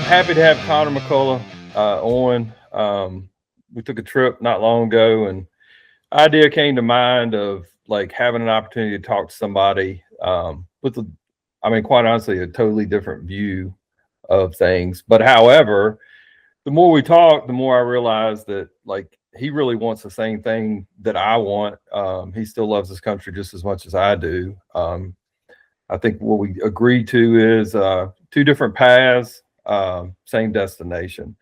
Happy to have Connor McCullough on. We took a trip not long ago, and idea came to mind of like having an opportunity to talk to somebody with quite honestly, a totally different view of things. But however, the more we talk, the more I realize that like he really wants the same thing that I want. He still loves this country just as much as I do. I think what we agreed to is two different paths, same destination.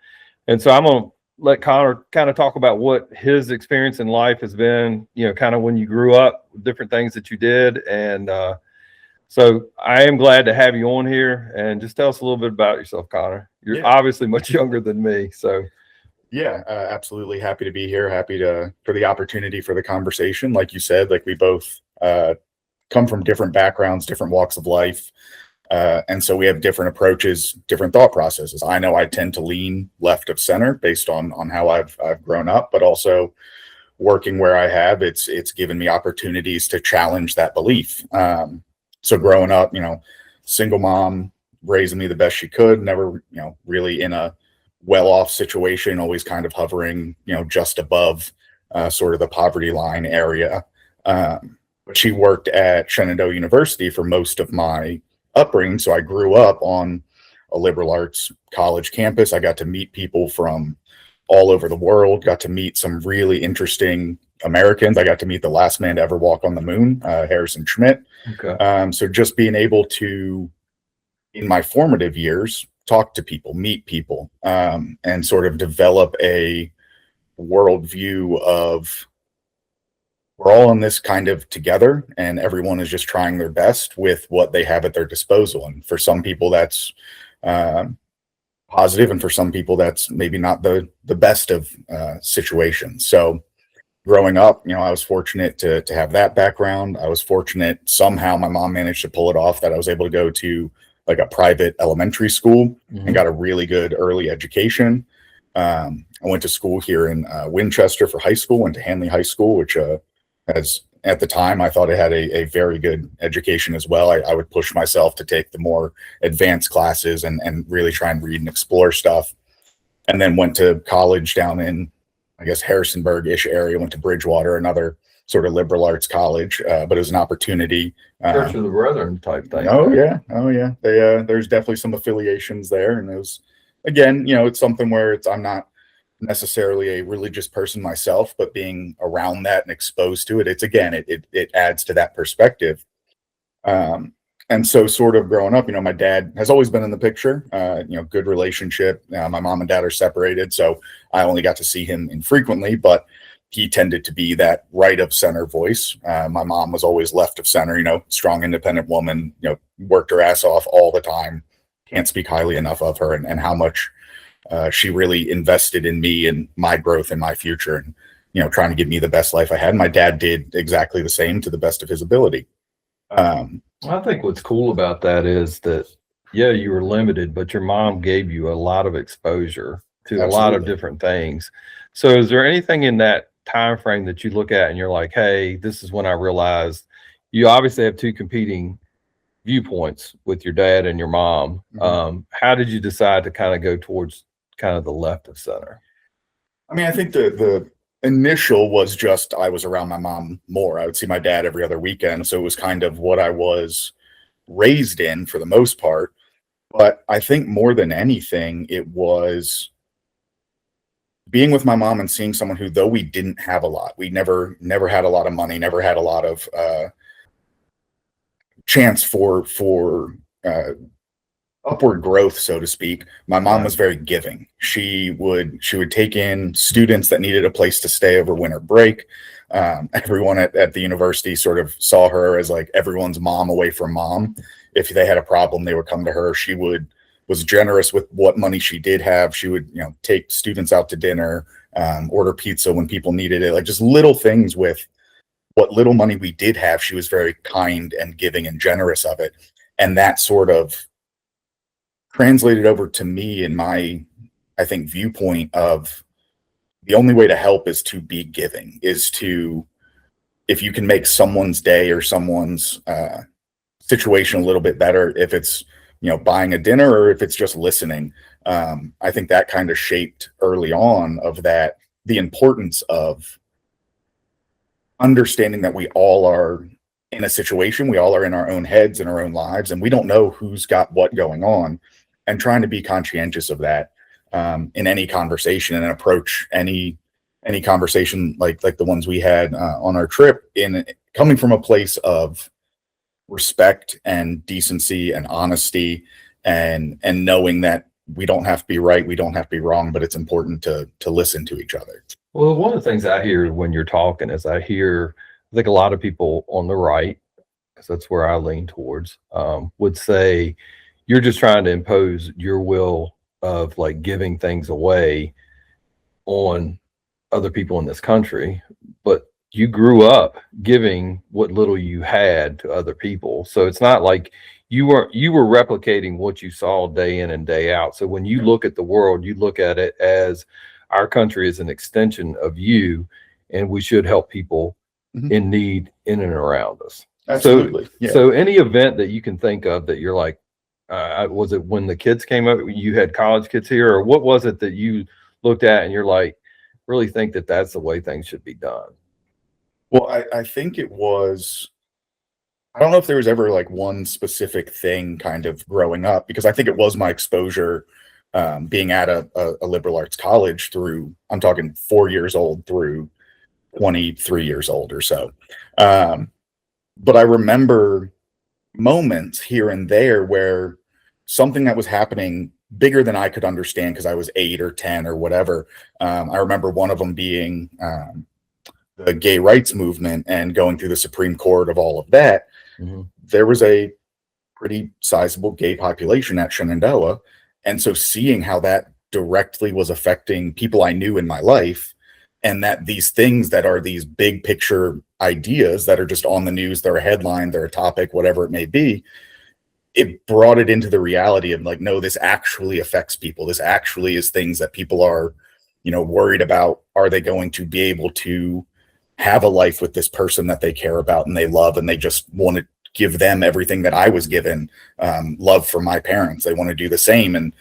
And so I'm going to let Connor kind of talk about what his experience in life has been, kind of when you grew up, different things that you did. And so I am glad to have you on here, and just tell us a little bit about yourself, Connor. You're obviously much younger than me. So yeah, absolutely happy to be here. Happy for the opportunity for the conversation. Like you said, like we both come from different backgrounds, different walks of life. And so we have different approaches, different thought processes. I know I tend to lean left of center based on how I've grown up, but also working where I have, it's given me opportunities to challenge that belief. So growing up, single mom, raising me the best she could, never, really in a well-off situation, always kind of hovering, just above sort of the poverty line area. But she worked at Shenandoah University for most of my upbringing. So I grew up on a liberal arts college campus. I got to meet people from all over the world, got to meet some really interesting Americans. I got to meet the last man to ever walk on the moon, Harrison Schmitt. Okay. So just being able to, in my formative years, talk to people, meet people, and sort of develop a worldview of we're all in this kind of together, and everyone is just trying their best with what they have at their disposal. And for some people, that's positive, and for some people, that's maybe not the best of situations. So growing up, I was fortunate to have that background. I was fortunate somehow my mom managed to pull it off that I was able to go to like a private elementary school and got a really good early education. I went to school here in Winchester for high school, went to Hanley High School, which as at the time I thought it had a very good education as well. I would push myself to take the more advanced classes and really try and read and explore stuff. And then went to college down in, I guess, Harrisonburg-ish area, went to Bridgewater, another sort of liberal arts college, but it was an opportunity. Church of the Brethren type thing. Oh yeah. There's definitely some affiliations there. And it was, again, it's something where I'm not necessarily a religious person myself, but being around that and exposed to it, it adds to that perspective. And so sort of growing up, my dad has always been in the picture, good relationship. My mom and dad are separated, so I only got to see him infrequently, but he tended to be that right of center voice. My mom was always left of center, strong, independent woman, worked her ass off all the time. Can't speak highly enough of her and how much she really invested in me and my growth and my future, and trying to give me the best life I had. My dad did exactly the same to the best of his ability. I think what's cool about that is that, you were limited, but your mom gave you a lot of exposure to Absolutely. a lot of different things. So is there anything in that time frame that you look at and you're like, hey, this is when I realized you obviously have two competing viewpoints with your dad and your mom. How did you decide to kind of go towards kind of the left of center? I mean, I think the initial was just I was around my mom more. I would see my dad every other weekend. So it was kind of what I was raised in for the most part. But I think more than anything, it was being with my mom and seeing someone who, though we didn't have a lot, we never had a lot of money, never had a lot of chance for upward growth, so to speak. My mom was very giving. She would take in students that needed a place to stay over winter break. Everyone at the university sort of saw her as like everyone's mom away from mom. If they had a problem, they would come to her. She was generous with what money she did have. She would, take students out to dinner, order pizza when people needed it, like just little things with what little money we did have. She was very kind and giving and generous of it. And that sort of translated over to me in my, I think, viewpoint of the only way to help is to be giving, is to, if you can make someone's day or someone's situation a little bit better, if it's buying a dinner or if it's just listening. I think that kind of shaped early on of that, the importance of understanding that we all are in a situation, we all are in our own heads, in our own lives, and we don't know who's got what going on, and trying to be conscientious of that in any conversation and approach any conversation like the ones we had on our trip, in coming from a place of respect and decency and honesty, and knowing that we don't have to be right, we don't have to be wrong, but it's important to listen to each other. Well, one of the things I hear when you're talking is I think a lot of people on the right, because that's where I lean towards, would say you're just trying to impose your will of like giving things away on other people in this country, but you grew up giving what little you had to other people. So it's not like you were replicating what you saw day in and day out. So when you look at the world, you look at it as our country is an extension of you, and we should help people in need in and around us. Absolutely. So any event that you can think of that you're like, was it when the kids came up, you had college kids here, or what was it that you looked at and you're like, really think that that's the way things should be done? Well, I think it was, I don't know if there was ever like one specific thing kind of growing up, because I think it was my exposure being at a liberal arts college through, I'm talking 4 years old through 23 years old or so. But I remember moments here and there where something that was happening bigger than I could understand, because I was 8 or 10 or whatever. I remember one of them being the gay rights movement and going through the Supreme Court of all of that. There was a pretty sizable gay population at Shenandoah. And so seeing how that directly was affecting people I knew in my life, and that these things that are these big picture ideas that are just on the news, they're a headline, they're a topic, whatever it may be, it brought it into the reality of like, no, this actually affects people. This actually is things that people are, worried about. Are they going to be able to have a life with this person that they care about and they love, and they just want to give them everything that I was given, love for my parents. They want to do the same. And,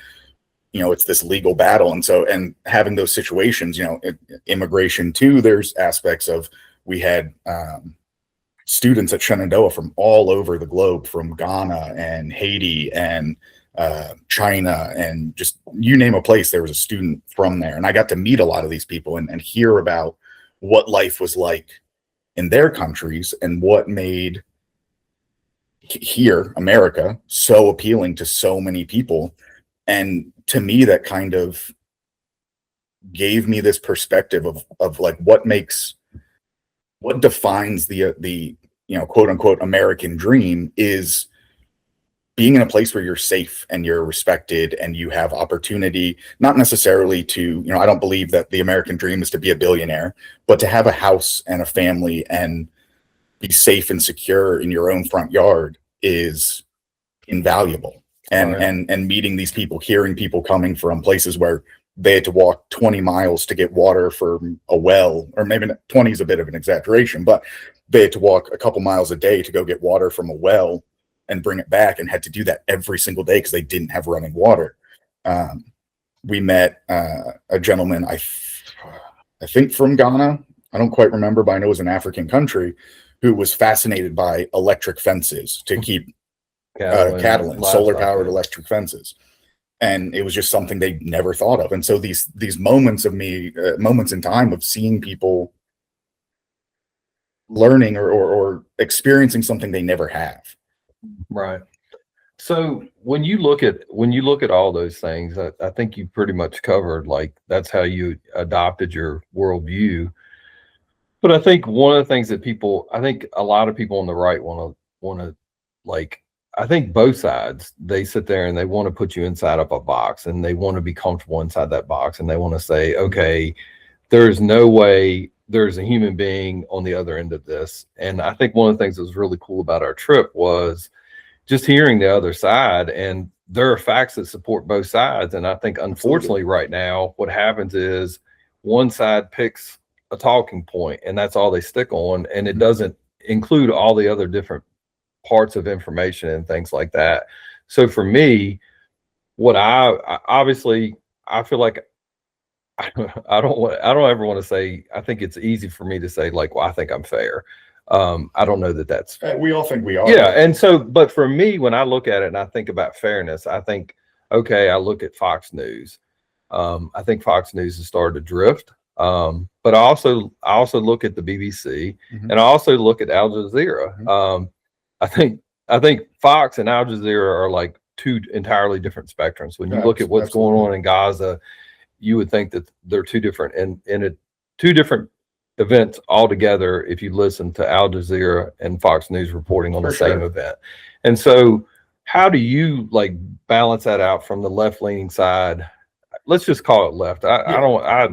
it's this legal battle. And so, and having those situations, immigration too, there's aspects of, we had students at Shenandoah from all over the globe, from Ghana and Haiti and China, and just you name a place, there was a student from there. And I got to meet a lot of these people and hear about what life was like in their countries, and what made here, America, so appealing to so many people. And to me, that kind of gave me this perspective of like what defines the quote unquote American dream is being in a place where you're safe and you're respected and you have opportunity, not necessarily to, I don't believe that the American dream is to be a billionaire, but to have a house and a family and be safe and secure in your own front yard is invaluable. And meeting these people, hearing people coming from places where they had to walk 20 miles to get water from a well, or maybe 20 is a bit of an exaggeration, but they had to walk a couple miles a day to go get water from a well and bring it back, and had to do that every single day because they didn't have running water. We met a gentleman, I think from Ghana, I don't quite remember, but I know it was an African country, who was fascinated by electric fences to keep cattle in, solar powered electric fences. And it was just something they never thought of. And so these moments of moments in time of seeing people learning or experiencing something they never have. Right. So when you look at all those things, I think you pretty much covered, like, that's how you adopted your worldview. But I think one of the things that I think a lot of people on the right want to like, I think both sides, they sit there and they want to put you inside of a box, and they want to be comfortable inside that box, and they want to say, okay, there's no way there's a human being on the other end of this. And I think one of the things that was really cool about our trip was just hearing the other side, and there are facts that support both sides. And I think, unfortunately, right now, what happens is one side picks a talking point, and that's all they stick on, and it doesn't include all the other different parts of information and things like that. So for me, what I obviously, I feel like I don't ever want to say, I think it's easy for me to say like, well, I think I'm fair. I don't know that that's, We all think we are. yeah. And so, but for me, when I look at it and I think about fairness, I think, okay, I look at Fox News. I think Fox News has started to drift. But I also look at the BBC, Mhm. and I also look at Al Jazeera. Mhm. I think Fox and Al Jazeera are like two entirely different spectrums. When you look at what's going on in Gaza, you would think that they're two different two different events altogether if you listen to Al Jazeera and Fox News reporting on the same event. And so how do you like balance that out from the left leaning side? Let's just call it left.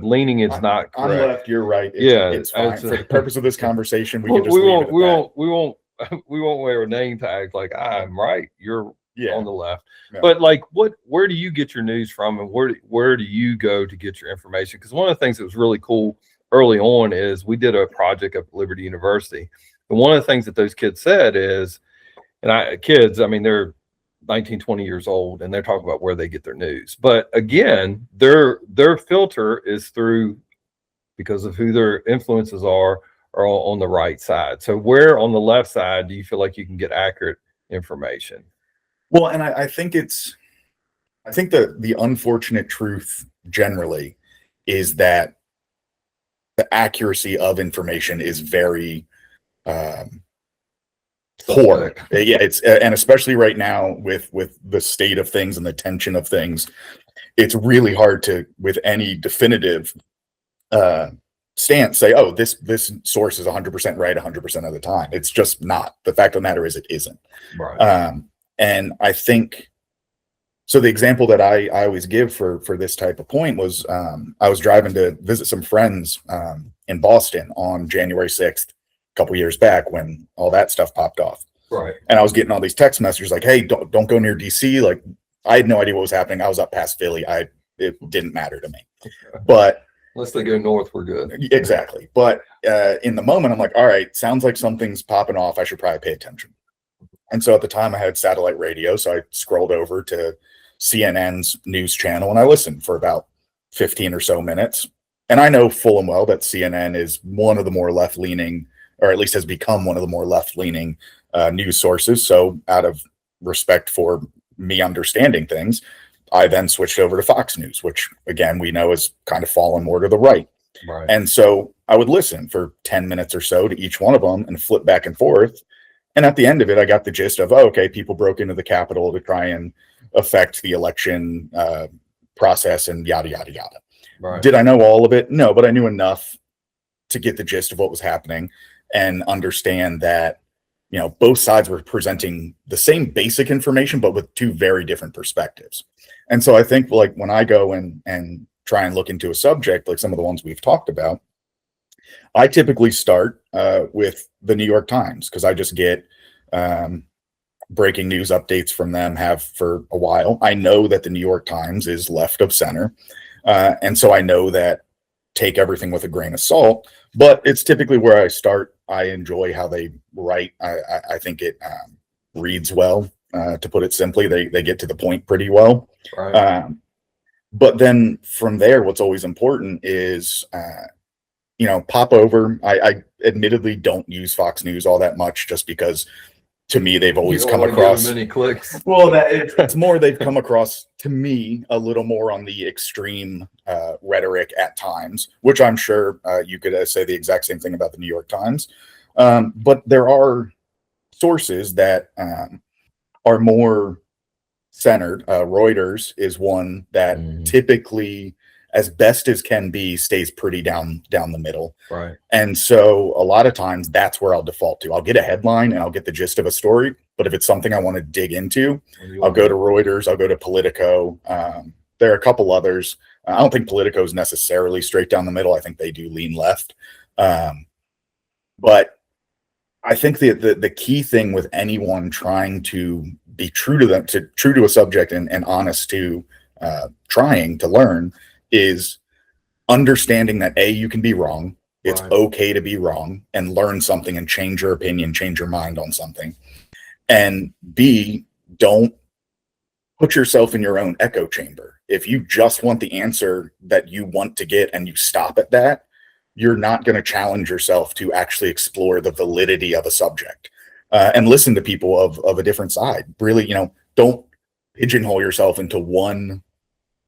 Leaning is not correct. I'm left, you're right. It's fine. For the purpose of this conversation, we can just leave it at that. We won't wear a name tag like I'm right, you're on the left. No. But like, where do you get your news from, and where do you go to get your information? Because one of the things that was really cool early on is we did a project at Liberty University, and one of the things that those kids said is, I mean, they're 19, 20 years old, and they're talking about where they get their news. But again, their filter is through, because of who their influences are on the right side. So where on the left side do you feel like you can get accurate information? Well, and I think the unfortunate truth generally is that the accuracy of information is very poor. Yeah, and especially right now with the state of things and the tension of things, it's really hard to, with any definitive stance, say, oh, this source is 100% right 100% of the time. It's just not. The fact of the matter is it isn't. Right. And I think, so the example that I always give for this type of point was, I was driving to visit some friends in Boston on January 6th, a couple years back, when all that stuff popped off. Right. And I was getting all these text messages like, hey, don't go near DC. Like, I had no idea what was happening. I was up past Philly. It didn't matter to me. But unless they go north, we're good. Exactly. But in the moment, I'm like, all right, sounds like something's popping off. I should probably pay attention. And so at the time I had satellite radio. So I scrolled over to CNN's news channel and I listened for about 15 or so minutes. And I know full and well that CNN is one of the more left-leaning, or at least has become one of the more left-leaning news sources. So out of respect for me understanding things, I then switched over to Fox News, which again, we know has kind of fallen more to the right. Right. And so I would listen for 10 minutes or so to each one of them and flip back and forth. And at the end of it, I got the gist of, oh, okay, people broke into the Capitol to try and affect the election process and yada, yada, yada. Right. Did I know all of it? No, but I knew enough to get the gist of what was happening and understand that, you know, both sides were presenting the same basic information, but with two very different perspectives. And so I think, like, when I go and try and look into a subject, like some of the ones we've talked about, I typically start with the New York Times, because I just get breaking news updates from them, have for a while. I know that the New York Times is left of center. And so I know that take everything with a grain of salt, but it's typically where I start. I enjoy how they write. I think it reads well, to put it simply. They get to the point pretty well. Right. But then from there, what's always important is, you know, pop over. I admittedly don't use Fox News all that much, just because to me, they've always come across many clicks. Well, it's more they've come across to me a little more on the extreme rhetoric at times, which I'm sure you could say the exact same thing about the New York Times. But there are sources that are more centered. Reuters is one that typically, as best as can be, stays pretty down the middle. Right. And so a lot of times that's where I'll default to. I'll get a headline and I'll get the gist of a story, but if it's something I want to dig into, I'll go to Reuters, I'll go to Politico. There are a couple others. I don't think Politico is necessarily straight down the middle. I think they do lean left. But I think the key thing with anyone trying to be true to a subject and honest to trying to learn is understanding that A, you can be wrong. It's okay to be wrong and learn something and change your opinion, change your mind on something. And B, don't put yourself in your own echo chamber. If you just want the answer that you want to get and you stop at that, you're not going to challenge yourself to actually explore the validity of a subject and listen to people of a different side. Really, don't pigeonhole yourself into one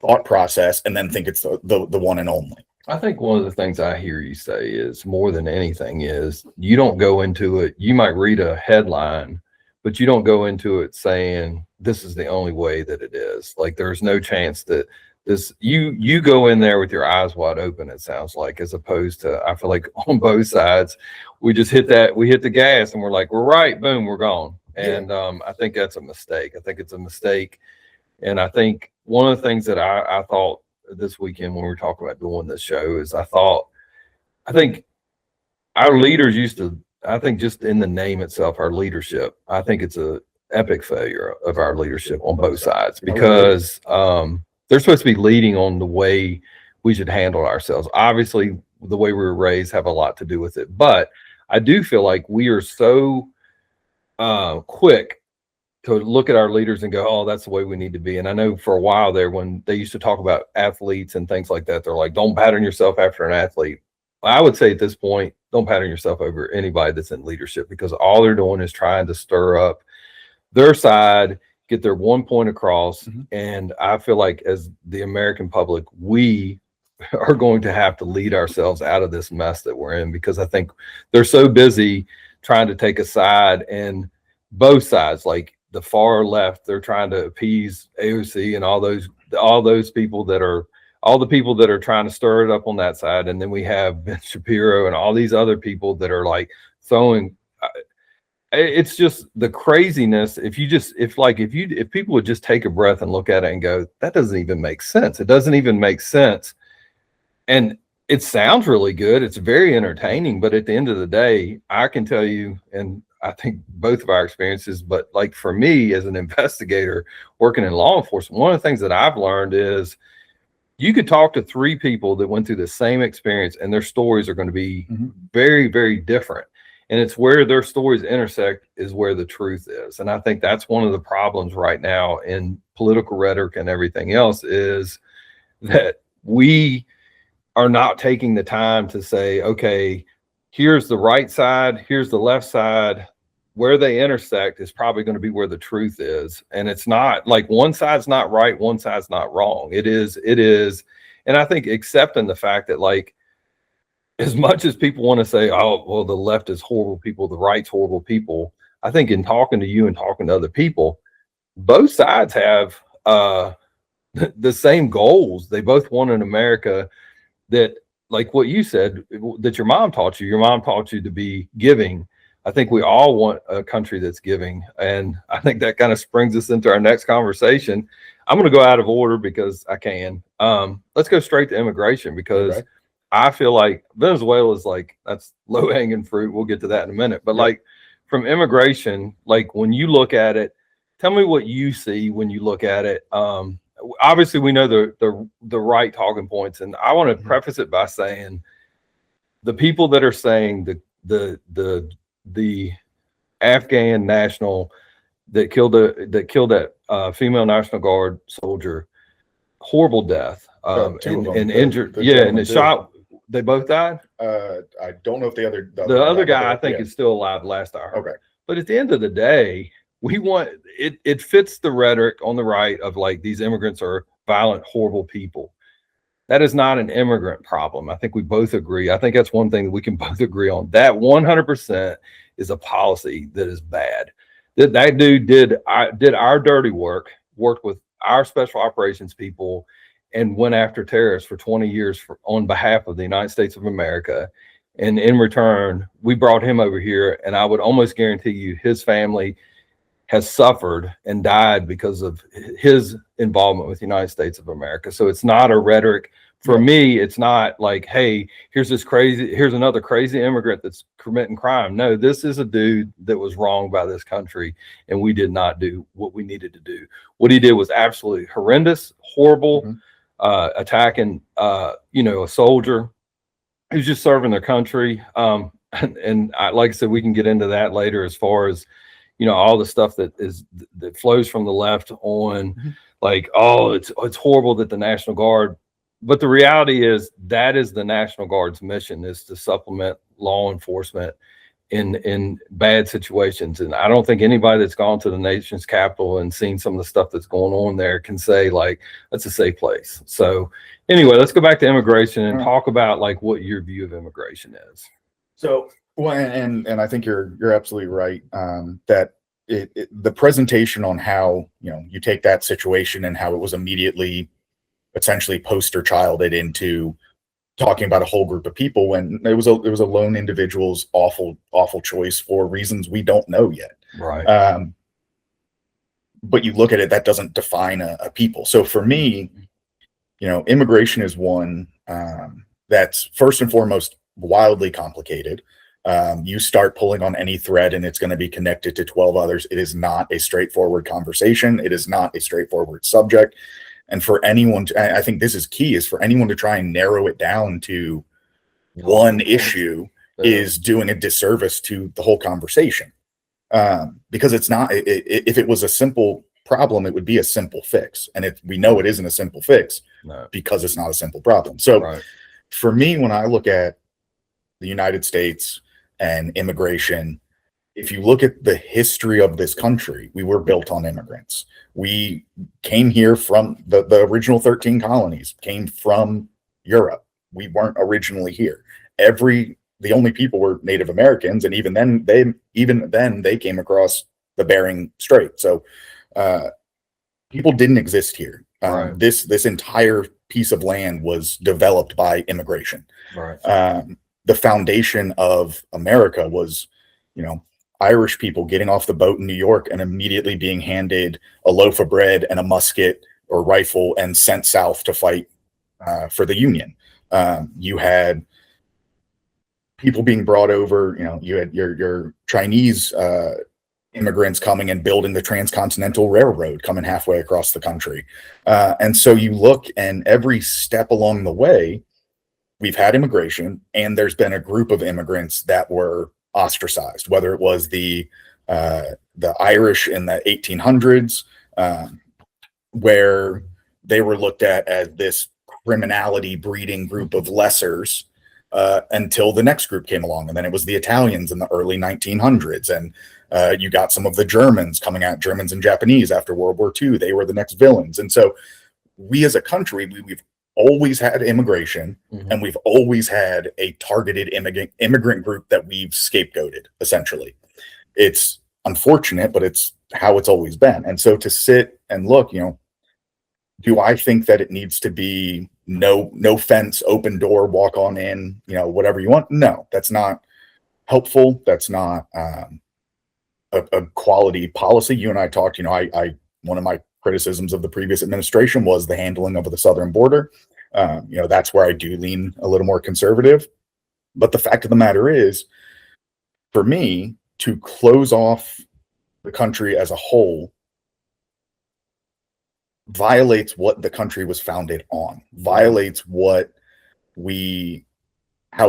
thought process and then think it's the one and only. I think one of the things I hear you say is more than anything is you don't go into it. You might read a headline, but you don't go into it saying this is the only way that it is. Like there's no chance that this, you go in there with your eyes wide open, it sounds like, as opposed to, I feel like on both sides, we just hit the gas and we're like, we're right, boom, we're gone. And I think that's a mistake. I think it's a mistake. And I think one of the things that I thought this weekend when we were talking about doing this show is I think our leaders I think just in the name itself, our leadership, I think it's a epic failure of our leadership on both sides, because they're supposed to be leading on the way we should handle ourselves. Obviously, the way we were raised have a lot to do with it, but I do feel like we are so quick to look at our leaders and go, oh, that's the way we need to be. And I know for a while there, when they used to talk about athletes and things like that, they're like, don't pattern yourself after an athlete. I would say at this point, don't pattern yourself over anybody that's in leadership, because all they're doing is trying to stir up their side, get their one point across. And I feel like as the American public, we are going to have to lead ourselves out of this mess that we're in, because I think they're so busy trying to take a side, and both sides, like the far left, they're trying to appease AOC and all those people that are all the people that are trying to stir it up on that side. And then we have Ben Shapiro and all these other people that are like throwing, it's just the craziness. If people would just take a breath and look at it and go, that doesn't even make sense. It doesn't even make sense. And it sounds really good. It's very entertaining, but at the end of the day, I can tell you, and I think both of our experiences, but like for me as an investigator working in law enforcement, one of the things that I've learned is you could talk to three people that went through the same experience and their stories are going to be very, very different. And it's where their stories intersect is where the truth is. And I think that's one of the problems right now in political rhetoric and everything else, is that we are not taking the time to say, okay, here's the right side, here's the left side. Where they intersect is probably going to be where the truth is. And it's not like one side's not right, one side's not wrong. It is. And I think accepting the fact that, like, as much as people want to say, oh, well, the left is horrible people, the right's horrible people, I think in talking to you and talking to other people, both sides have the same goals. They both want an America that, like what you said, that your mom taught you to be giving. I think we all want a country that's giving. And I think that kind of springs us into our next conversation. I'm going to go out of order because I can. Let's go straight to immigration, because I feel like Venezuela is like, that's low hanging fruit. We'll get to that in a minute. But like from immigration, like when you look at it, tell me what you see when you look at it. Obviously we know the right talking points. And I want to preface it by saying the people that are saying the Afghan national that killed that female National Guard soldier, horrible death, and injured. And it shot. They both died. I don't know if the other guy I think is still alive. Last I heard. Okay. But at the end of the day, we want it. It fits the rhetoric on the right of like these immigrants are violent, horrible people. That is not an immigrant problem. I think we both agree. I think that's one thing that we can both agree on. That 100% is a policy that is bad. That dude did our dirty work, worked with our special operations people, and went after terrorists for 20 years on behalf of the United States of America. And in return, we brought him over here, and I would almost guarantee you his family has suffered and died because of his involvement with the United States of America. So it's not a rhetoric. For me, it's not like, hey, here's another crazy immigrant that's committing crime. No, this is a dude that was wronged by this country, and we did not do what we needed to do. What he did was absolutely horrendous, horrible, attacking, a soldier who's just serving their country. And like I said, we can get into that later as far as, all the stuff that flows from the left on, like, oh, it's horrible that the National Guard. But the reality is that is the National Guard's mission, is to supplement law enforcement in bad situations. And I don't think anybody that's gone to the nation's capital and seen some of the stuff that's going on there can say like that's a safe place. So anyway, let's go back to immigration and talk about like what your view of immigration is. So, well, and I think you're absolutely right, that the presentation on how, you take that situation and how it was immediately essentially poster childed into talking about a whole group of people, when it was a lone individual's awful choice for reasons we don't know yet. Right. But you look at it, that doesn't define a people. So for me, immigration is one that's first and foremost wildly complicated. You start pulling on any thread and it's going to be connected to 12 others. It is not a straightforward conversation. It is not a straightforward subject. And for anyone to, I think this is key, is for anyone to try and narrow it down to one issue is doing a disservice to the whole conversation. Because it's not, if it was a simple problem, it would be a simple fix. And we know it isn't a simple fix because it's not a simple problem. So for me, when I look at the United States and immigration, if you look at the history of this country, we were built on immigrants. We came here from the original 13 colonies, came from Europe. We weren't originally here. The only people were Native Americans, and even then they came across the Bering Strait. So people didn't exist here. This entire piece of land was developed by immigration. The foundation of America was, Irish people getting off the boat in New York and immediately being handed a loaf of bread and a musket or rifle and sent south to fight for the Union. You had people being brought over, you had your Chinese immigrants coming and building the Transcontinental Railroad, coming halfway across the country. And so you look, and every step along the way, we've had immigration, and there's been a group of immigrants that were ostracized, whether it was the Irish in the 1800s, where they were looked at as this criminality breeding group of lessers, until the next group came along. And then it was the Italians in the early 1900s. And you got some of the Germans coming out, Germans and Japanese after World War II. They were the next villains. And so we as a country, we've always had immigration, and we've always had a targeted immigrant group that we've scapegoated, essentially. It's unfortunate, but it's how it's always been. And so to sit and look, do I think that it needs to be no fence, open door, walk on in, whatever you want? No, that's not helpful. That's not a quality policy. You and I talked, one of my criticisms of the previous administration was the handling of the southern border. That's where I do lean a little more conservative. But the fact of the matter is, for me, to close off the country as a whole violates what the country was founded on, violates how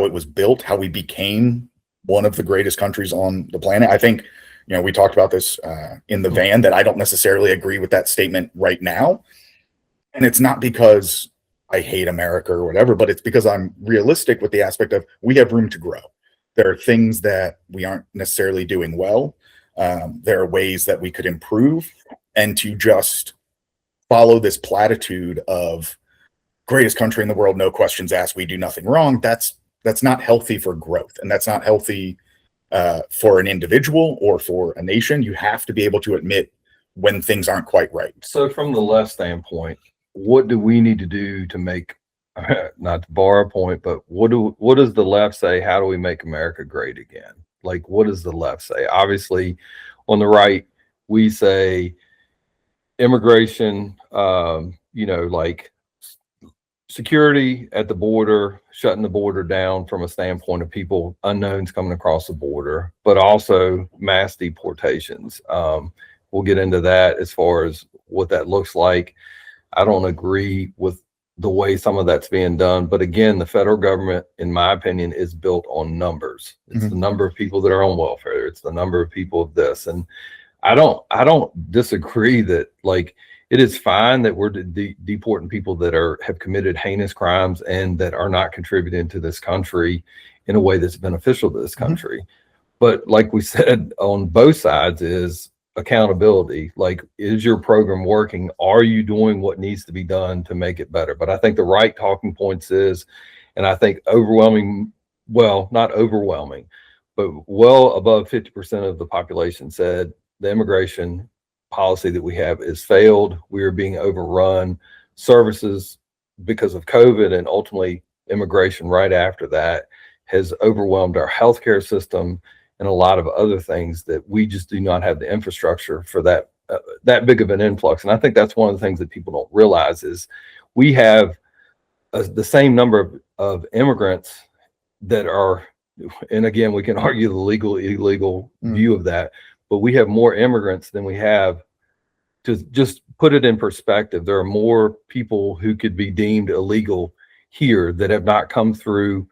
it was built, how we became one of the greatest countries on the planet. I think, we talked about this in the van, that I don't necessarily agree with that statement right now. And it's not because I hate America or whatever, but it's because I'm realistic with the aspect of we have room to grow. There are things that we aren't necessarily doing well. There are ways that we could improve, and to just follow this platitude of greatest country in the world, no questions asked, we do nothing wrong. That's not healthy for growth, and that's not healthy for an individual or for a nation. You have to be able to admit when things aren't quite right. So from the left standpoint, what do we need to do to make, not to borrow a point, but what does the left say? How do we make America great again? Like, what does the left say? Obviously, on the right, we say immigration, like security at the border, shutting the border down from a standpoint of people, unknowns coming across the border, but also mass deportations. We'll get into that as far as what that looks like. I don't agree with the way some of that's being done. But again, the federal government, in my opinion, is built on numbers. It's the number of people that are on welfare. It's the number of people of this. And I don't disagree that, like, it is fine that we're deporting people that have committed heinous crimes and that are not contributing to this country in a way that's beneficial to this country. But like we said, on both sides is accountability. Like, is your program working? Are you doing what needs to be done to make it better? But I think the right talking points is, and I think well, not overwhelming, but well above 50% of the population said the immigration policy that we have is failed. We are being overrun. Services, because of COVID and ultimately immigration right after that, has overwhelmed our healthcare system and a lot of other things that we just do not have the infrastructure for that big of an influx. And I think that's one of the things that people don't realize is we have the same number of immigrants that are, and again, we can argue the legal, illegal view of that, but we have more immigrants than we have. To just put it in perspective, there are more people who could be deemed illegal here that have not come through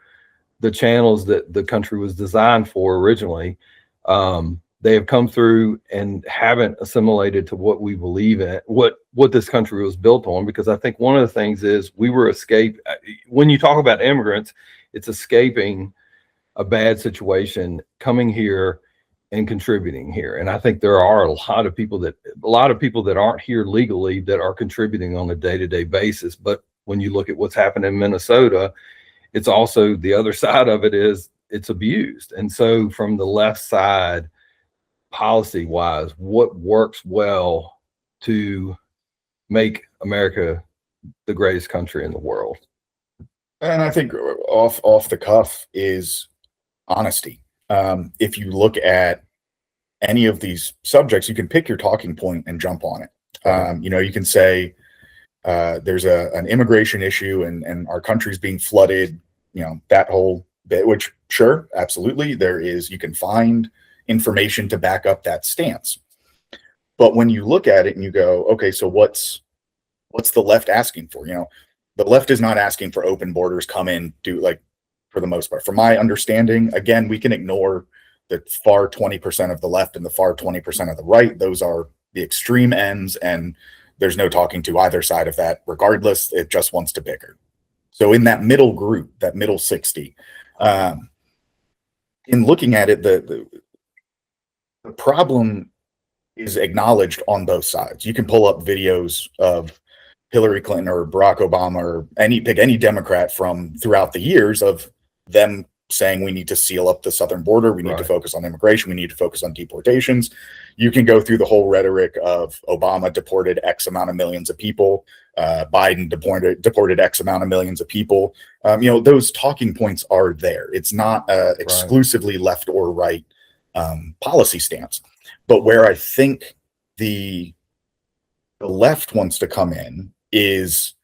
the channels that the country was designed for originally. They have come through and haven't assimilated to what we believe in, what this country was built on. Because I think one of the things is when you talk about immigrants, it's escaping a bad situation, coming here and contributing here. And I think there are a lot of people that aren't here legally that are contributing on a day-to-day basis. But when you look at what's happened in Minnesota, it's also the other side of it is it's abused. And so from the left side, policy wise, what works well to make America the greatest country in the world? And I think off the cuff is honesty. If you look at any of these subjects, you can pick your talking point and jump on it. You can say, there's an immigration issue and our country's being flooded, that whole bit, which sure, absolutely there is, you can find information to back up that stance. But when you look at it and you go, okay, so what's the left asking for? The left is not asking for open borders, come in, do, like, for the most part. From my understanding, again, we can ignore the far 20% of the left and the far 20% of the right. Those are the extreme ends, and there's no talking to either side of that. Regardless, it just wants to bicker. So in that middle group, that middle 60, in looking at it, the problem is acknowledged on both sides. You can pull up videos of Hillary Clinton or Barack Obama or pick any Democrat from throughout the years of them saying we need to seal up the southern border, we need to focus on immigration, we need to focus on deportations. You can go through the whole rhetoric of Obama deported X amount of millions of people, Biden deported X amount of millions of people. Those talking points are there. It's not exclusively left or right policy stance. But where I think the left wants to come in is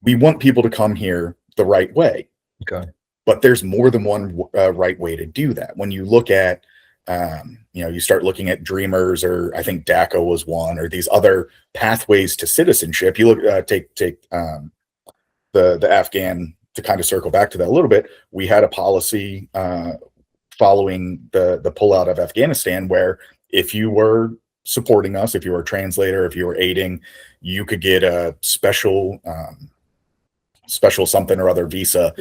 we want people to come here the right way. Okay. But there's more than one right way to do that. When you look at, you start looking at Dreamers, or I think DACA was one, or these other pathways to citizenship. You look, take the Afghan, to kind of circle back to that a little bit. We had a policy following the pullout of Afghanistan where if you were supporting us, if you were a translator, if you were aiding, you could get a special something or other visa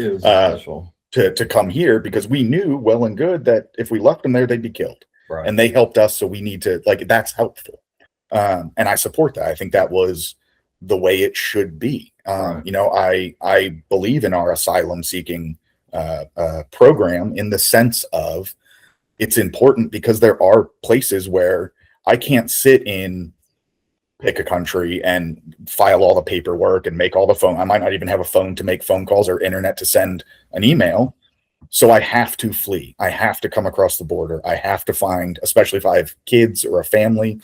to come here, because we knew well and good that if we left them there, they'd be killed. Right. And they helped us, so we need to, that's helpful. And I support that. I think that was the way it should be. I believe in our asylum seeking program in the sense of it's important because there are places where I can't sit in, pick a country and file all the paperwork and make all the phone. I might not even have a phone to make phone calls or internet to send an email. So I have to flee. I have to come across the border. I have to find, especially if I have kids or a family,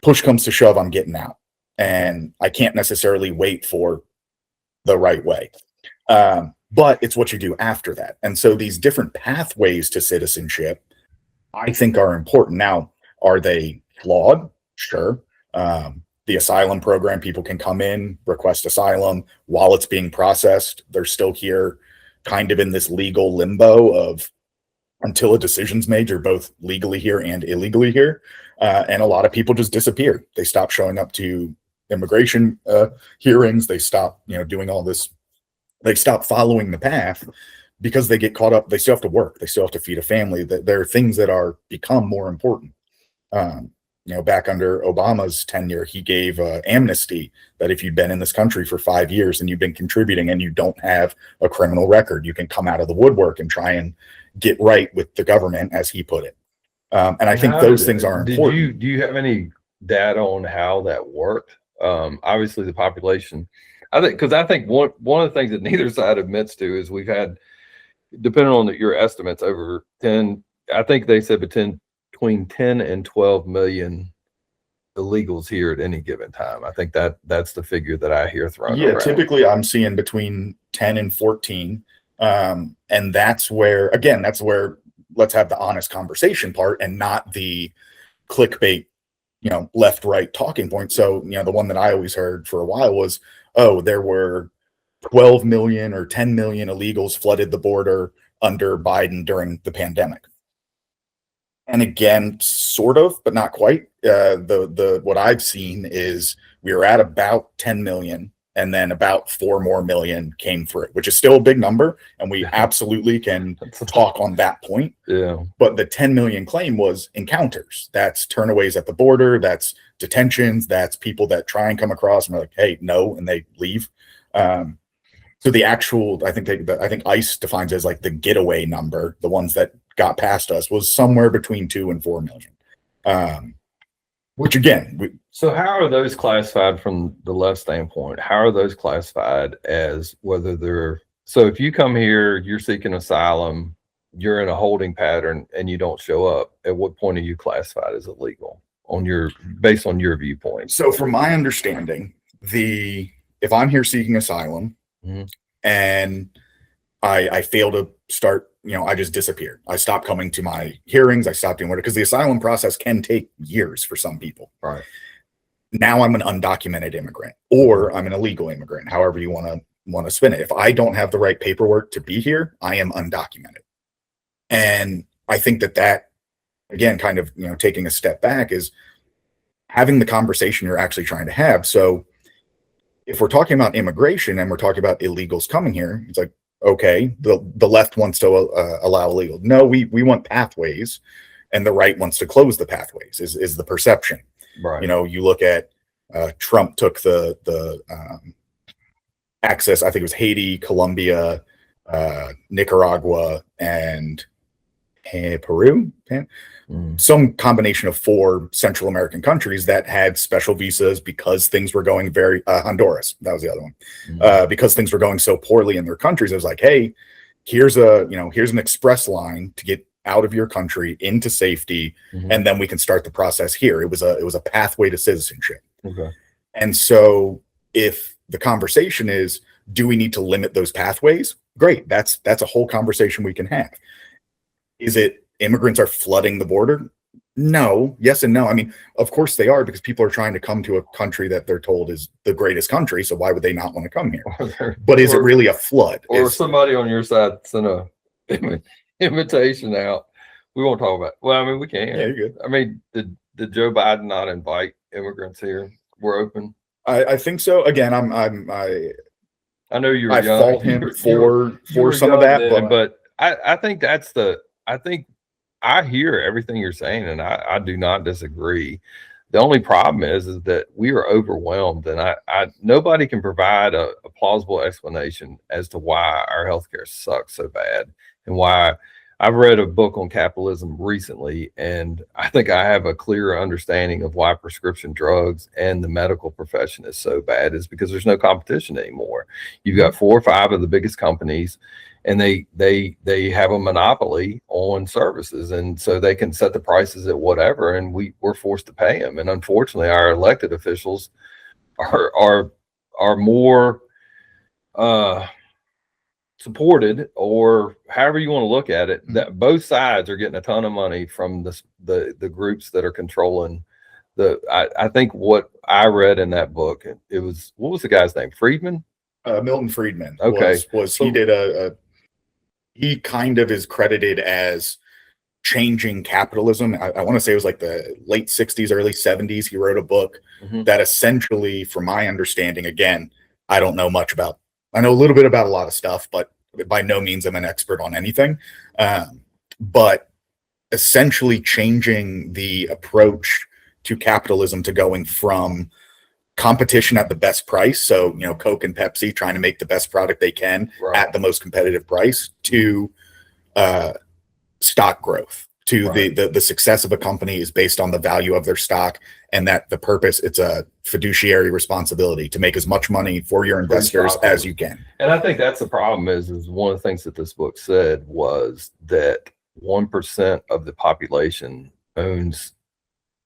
push comes to shove, I'm getting out. And I can't necessarily wait for the right way. But it's what you do after that. And so these different pathways to citizenship, I think, are important. Now, are they flawed? Sure. the asylum program. People can come in, request asylum while it's being processed. They're still here kind of in this legal limbo of until a decision's made. You're both legally here and illegally here. And a lot of people just disappear. They stop showing up to immigration hearings. They stop, doing all this. They stop following the path because they get caught up. They still have to work. They still have to feed a family. There are things that are become more important. Back under Obama's tenure, he gave amnesty that if you'd been in this country for 5 years and you've been contributing and you don't have a criminal record, you can come out of the woodwork and try and get right with the government, as he put it. And I think those things are important. Do you have any data on how that worked? Obviously, the population. I think one of the things that neither side admits to is we've had, depending on your estimates, over 10. I think they said between 10 and 12 million illegals here at any given time. I think that's the figure that I hear thrown around. Typically I'm seeing between 10 and 14. And that's where let's have the honest conversation part and not the clickbait, left, right talking point. So, the one that I always heard for a while was, oh, there were 12 million or 10 million illegals flooded the border under Biden during the pandemic. And again, sort of, but not quite. What I've seen is we were at about 10 million, and then about 4 more million came through, which is still a big number, and we absolutely can talk on that point. Yeah. But the 10 million claim was encounters. That's turnaways at the border. That's detentions. That's people that try and come across and are like, hey, no, and they leave. So the actual, I think ICE defines it as like the getaway number, the ones that got past us, was somewhere between 2 and 4 million. Which again, so how are those classified from the left standpoint? How are those classified as whether they're, so if you come here, you're seeking asylum, you're in a holding pattern and you don't show up, at what point are you classified as illegal based on your viewpoint? So from my understanding, if I'm here seeking asylum, mm-hmm. and I fail to start, I just disappear. I stop coming to my hearings. I stop doing whatever, because the asylum process can take years for some people. Right. Now I'm an undocumented immigrant, or I'm an illegal immigrant, however you want to spin it. If I don't have the right paperwork to be here, I am undocumented. And I think that again, kind of, taking a step back, is having the conversation you're actually trying to have. So if we're talking about immigration and we're talking about illegals coming here, it's like, okay, the left wants to allow illegal. No, we want pathways, and the right wants to close the pathways, is the perception. Right. You look at Trump took the access, I think it was Haiti, Colombia, Nicaragua, and Peru, some combination of 4 Central American countries that had special visas because things were going Honduras, that was the other one, because things were going so poorly in their countries. It was like, hey, here's an express line to get out of your country into safety, and then we can start the process here. It was a pathway to citizenship. Okay. And so if the conversation is, do we need to limit those pathways? Great, that's a whole conversation we can have. Is it immigrants are flooding the border? No. Yes and no. I mean, of course they are, because people are trying to come to a country that they're told is the greatest country. So why would they not want to come here? But is it really a flood? Or somebody on your side sent a invitation out. We won't talk about it. Well, I mean, we can. Yeah, you're good. I mean, did Joe Biden not invite immigrants here? We're open. I think so. Again, I know you're I young. fault him for some of that, but I think I think I hear everything you're saying, and I do not disagree. The only problem is that we are overwhelmed, and nobody can provide a plausible explanation as to why our healthcare sucks so bad, and why. I've read a book on capitalism recently, and I think I have a clearer understanding of why prescription drugs and the medical profession is so bad, is because there's no competition anymore. You've got 4 or 5 of the biggest companies, and they have a monopoly on services, and so they can set the prices at whatever, and we're forced to pay them. And unfortunately, our elected officials are more supported, or however you want to look at it, that both sides are getting a ton of money from the groups that are controlling I think what I read in that book, it was, what was the guy's name? Friedman? Milton Friedman Okay. was So, he did he kind of is credited as changing capitalism. I want to say it was like the late 60s, early 70s. He wrote a book mhm, that essentially, from my understanding, again, I don't know much about, I know a little bit about a lot of stuff, but by no means am I an expert on anything. But essentially changing the approach to capitalism to going from competition at the best price. So, Coke and Pepsi trying to make the best product they can right, at the most competitive price to uh, stock growth, to right. the success of a company is based on the value of their stock, and that the purpose, it's a fiduciary responsibility to make as much money for your For your investors as you can. And I think that's the problem is one of the things that this book said was that 1% of the population owns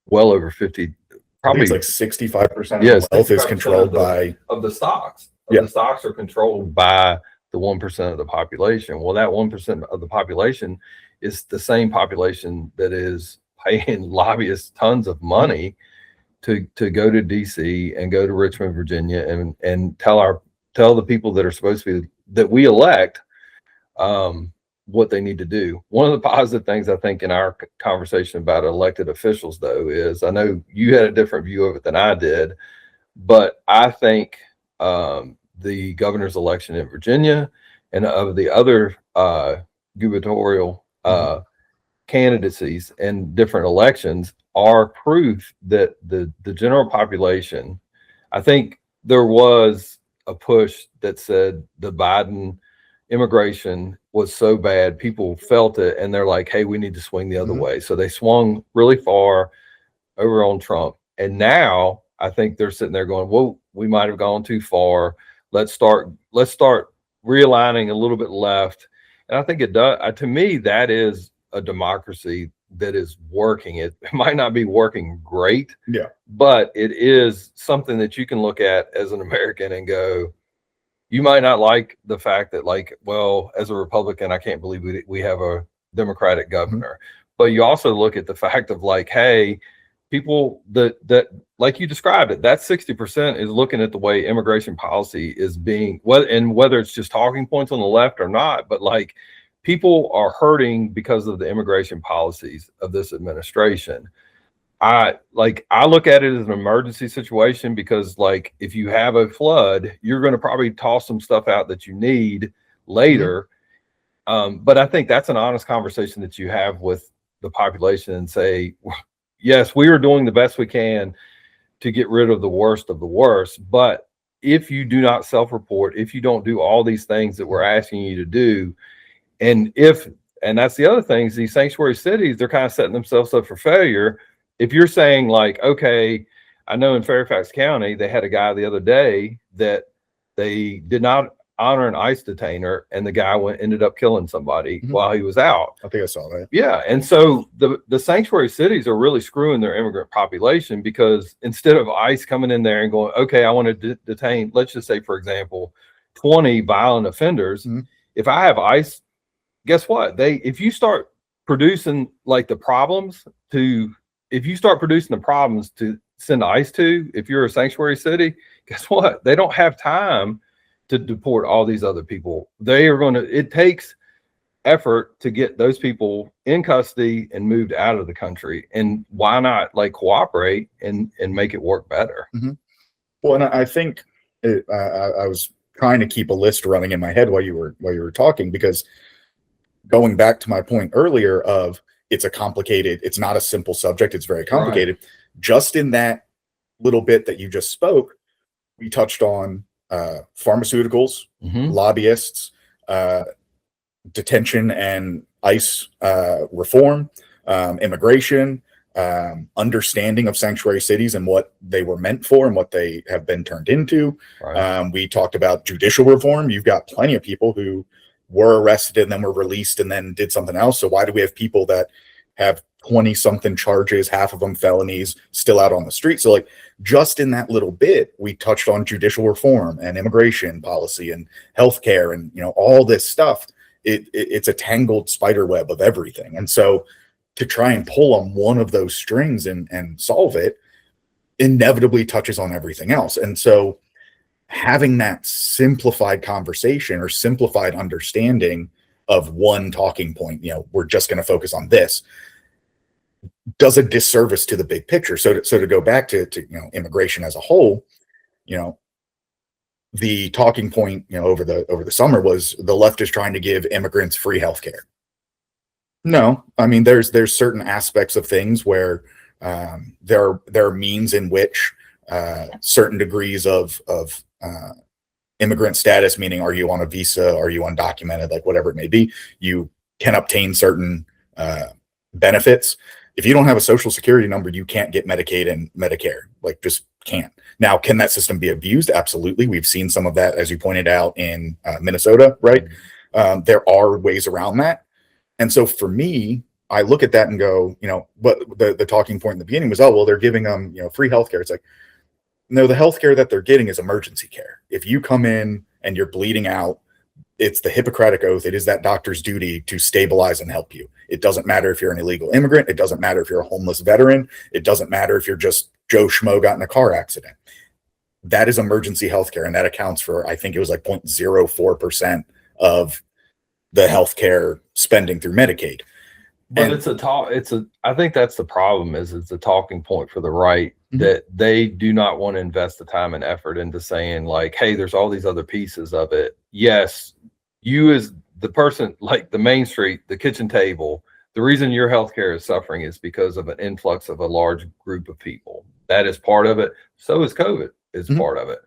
well over 50, I think probably, it's like 65% yeah, of wealth is 65% controlled by, of the stocks. Yeah. The stocks are controlled by the 1% of the population. Well, that 1% of the population is the same population that is paying lobbyists tons of money to go to DC and go to Richmond, Virginia, and tell the people that are supposed to be, that we elect, what they need to do. One of the positive things I think in our conversation about elected officials, though, is I know you had a different view of it than I did, but I think the governor's election in Virginia and of the other gubernatorial candidacies and different elections are proof that the general population, I think there was a push that said the Biden immigration was so bad, people felt it, and they're like, hey, we need to swing the other way. So they swung really far over on Trump. And now I think they're sitting there going, whoa, we might have gone too far. Let's start realigning a little bit left. And I think it does. To me, that is a democracy that is working. It might not be working great, Yeah. but it is something that you can look at as an American and go, you might not like the fact that, like, well, as a Republican, I can't believe we have a Democratic governor. But you also look at the fact of, like, hey, people that like you described it, that 60% is looking at the way immigration policy is being, whether it's just talking points on the left or not, but like people are hurting because of the immigration policies of this administration. I look at it as an emergency situation because, like, if you have a flood, you're going to probably toss some stuff out that you need later. But I think that's an honest conversation that you have with the population and say, yes, we are doing the best we can to get rid of the worst, but if you do not self-report, if you don't do all these things that we're asking you to do, and that's the other things, these sanctuary cities, they're kind of setting themselves up for failure. If you're saying, like, okay, I know in Fairfax County, they had a guy the other day that they did not honor an ICE detainer, and the guy ended up killing somebody while he was out. I think I saw that. Yeah. And so the sanctuary cities are really screwing their immigrant population, because instead of ICE coming in there and going, okay, I want to detain, let's just say, for example, 20 violent offenders. If I have ICE, guess what? If you start producing like if you start producing the problems to send ICE to, if you're a sanctuary city, guess what? They don't have time to deport all these other people. It takes effort to get those people in custody and moved out of the country. And why not, like, cooperate and make it work better? Well, and I think I was trying to keep a list running in my head while you were talking, because going back to my point earlier of it's not a simple subject. It's very complicated. Right. Just in that little bit that you just spoke, we touched on pharmaceuticals, lobbyists, detention and ICE reform, immigration, understanding of sanctuary cities and what they were meant for and what they have been turned into. Right. We talked about judicial reform. You've got plenty of people who were arrested and then were released and then did something else. So why do we have people that have 20-something charges, half of them felonies, still out on the street? So, like, just in that little bit, we touched on judicial reform and immigration policy and healthcare and, all this stuff. It's a tangled spider web of everything. And so to try and pull on one of those strings and solve it inevitably touches on everything else. And so having that simplified conversation or simplified understanding of one talking point, we're just going to focus on this, does a disservice to the big picture. So to go back to immigration as a whole, the talking point over the summer was the left is trying to give immigrants free healthcare. No, I mean there's certain aspects of things where there are means in which certain degrees of immigrant status, meaning are you on a visa, are you undocumented, like whatever it may be, you can obtain certain benefits. If you don't have a social security number, you can't get Medicaid and Medicare, like just can't. Now, can that system be abused? Absolutely. We've seen some of that, as you pointed out, in Minnesota, right? There are ways around that. And so for me, I look at that and go, what the talking point in the beginning was, oh, well, they're giving them, free healthcare. It's like, no, the healthcare that they're getting is emergency care. If you come in and you're bleeding out, it's the Hippocratic Oath. It is that doctor's duty to stabilize and help you. It doesn't matter if you're an illegal immigrant. It doesn't matter if you're a homeless veteran. It doesn't matter if you're just Joe Schmo got in a car accident. That is emergency healthcare, and that accounts for, I think it was like 0.04% of the healthcare spending through Medicaid. But I think that's the problem, is it's a talking point for the right, that they do not want to invest the time and effort into saying like, hey, there's all these other pieces of it. Yes, you as the person, like the main street, the kitchen table, the reason your healthcare is suffering is because of an influx of a large group of people. That is part of it. So is COVID is part of it.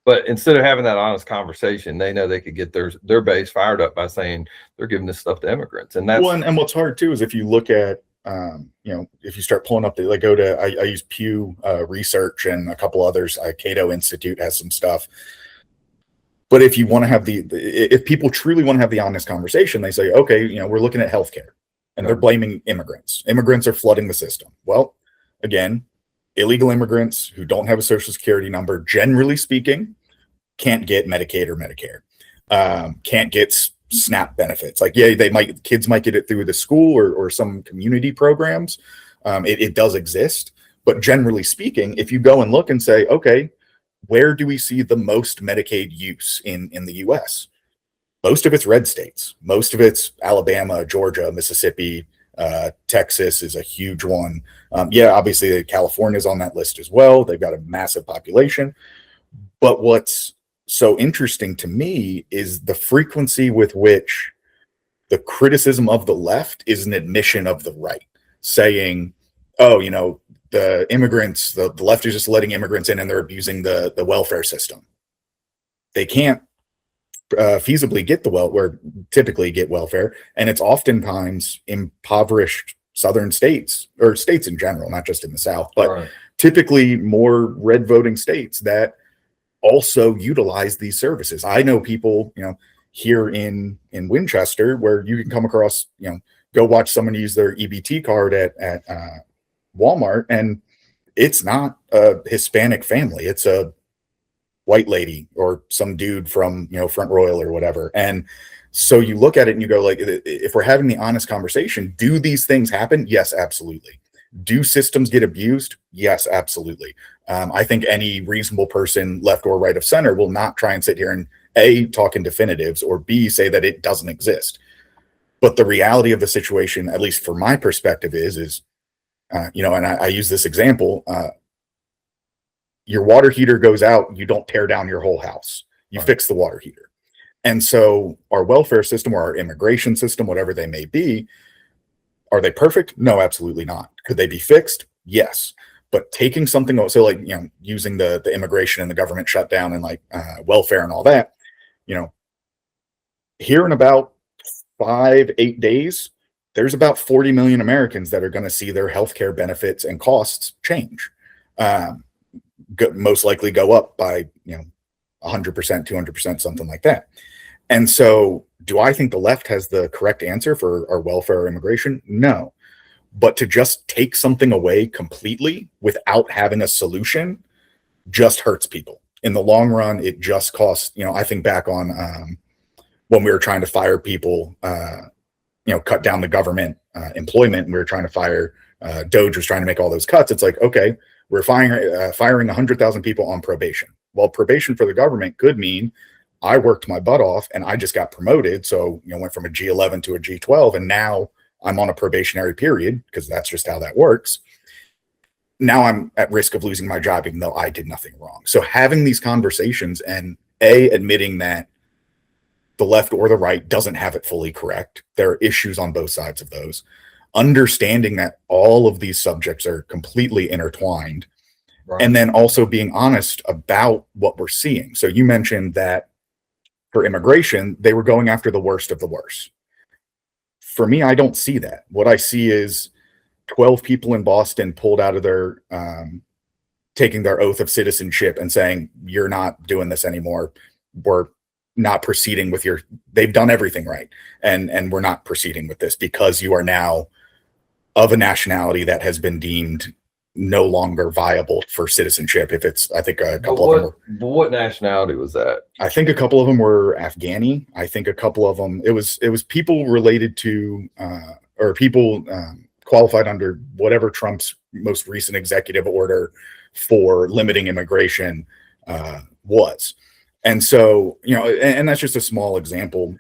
But instead of having that honest conversation, they know they could get their base fired up by saying they're giving this stuff to immigrants. And that's and what's hard too is if you look at if you start pulling up I use Pew Research and a couple others. Cato Institute has some stuff. But if you want to have if people truly want to have the honest conversation, they say, okay, we're looking at healthcare, and they're blaming immigrants. Immigrants are flooding the system. Well, again, illegal immigrants who don't have a social security number, generally speaking, can't get Medicaid or Medicare, can't get SNAP benefits. Like, yeah, kids might get it through the school or some community programs. It does exist, but generally speaking, if you go and look and say, okay, where do we see the most Medicaid use in the US? Most of it's red states. Most of it's Alabama, Georgia, Mississippi, Texas is a huge one. Obviously California's on that list as well. They've got a massive population. But what's so interesting to me is the frequency with which the criticism of the left is an admission of the right, saying, oh, the immigrants, the left is just letting immigrants in and they're abusing the welfare system. They can't feasibly get typically get welfare, and it's oftentimes impoverished southern states, or states in general, not just in the South, but typically more red voting states that also utilize these services. I know people, here in Winchester, where you can come across, go watch someone use their EBT card at Walmart, and it's not a Hispanic family. It's a white lady or some dude from, Front Royal or whatever. And so you look at it and you go, like, if we're having the honest conversation, do these things happen? Yes, absolutely. Do systems get abused? Yes, absolutely. I think any reasonable person, left or right of center, will not try and sit here and A, talk in definitives, or B, say that it doesn't exist. But the reality of the situation, at least from my perspective, is and I use this example, your water heater goes out, you don't tear down your whole house. You fix the water heater. And so our welfare system or our immigration system, whatever they may be, are they perfect? No, absolutely not. Could they be fixed? Yes. But taking something, so like, using the immigration and the government shutdown and like welfare and all that, here in about 5-8 days, there's about 40 million Americans that are going to see their healthcare benefits and costs change. Most likely go up by 100%, 200%, something like that. And so, do I think the left has the correct answer for our welfare or immigration? No. But to just take something away completely without having a solution just hurts people. In the long run, it just costs, I think back on when we were trying to fire people, cut down the government employment, and we were trying to fire, Doge was trying to make all those cuts. It's like, okay, we're firing 100,000 people on probation. Well, probation for the government could mean I worked my butt off and I just got promoted. So, went from a G11 to a G12, and now I'm on a probationary period because that's just how that works. Now I'm at risk of losing my job, even though I did nothing wrong. So having these conversations and admitting that the left or the right doesn't have it fully correct. There are issues on both sides of those. Understanding that all of these subjects are completely intertwined. Right. And then also being honest about what we're seeing. So you mentioned that for immigration, they were going after the worst of the worst. For me, I don't see that. What I see is 12 people in Boston pulled out of their, taking their oath of citizenship and saying, you're not doing this anymore. We're not proceeding with they've done everything right. And we're not proceeding with this because you are now of a nationality that has been deemed no longer viable for citizenship. If it's, I think a couple of them but what nationality was that? I think a couple of them were Afghani. I think a couple of them, it was people related to, or people qualified under whatever Trump's most recent executive order for limiting immigration was. And so, and that's just a small example.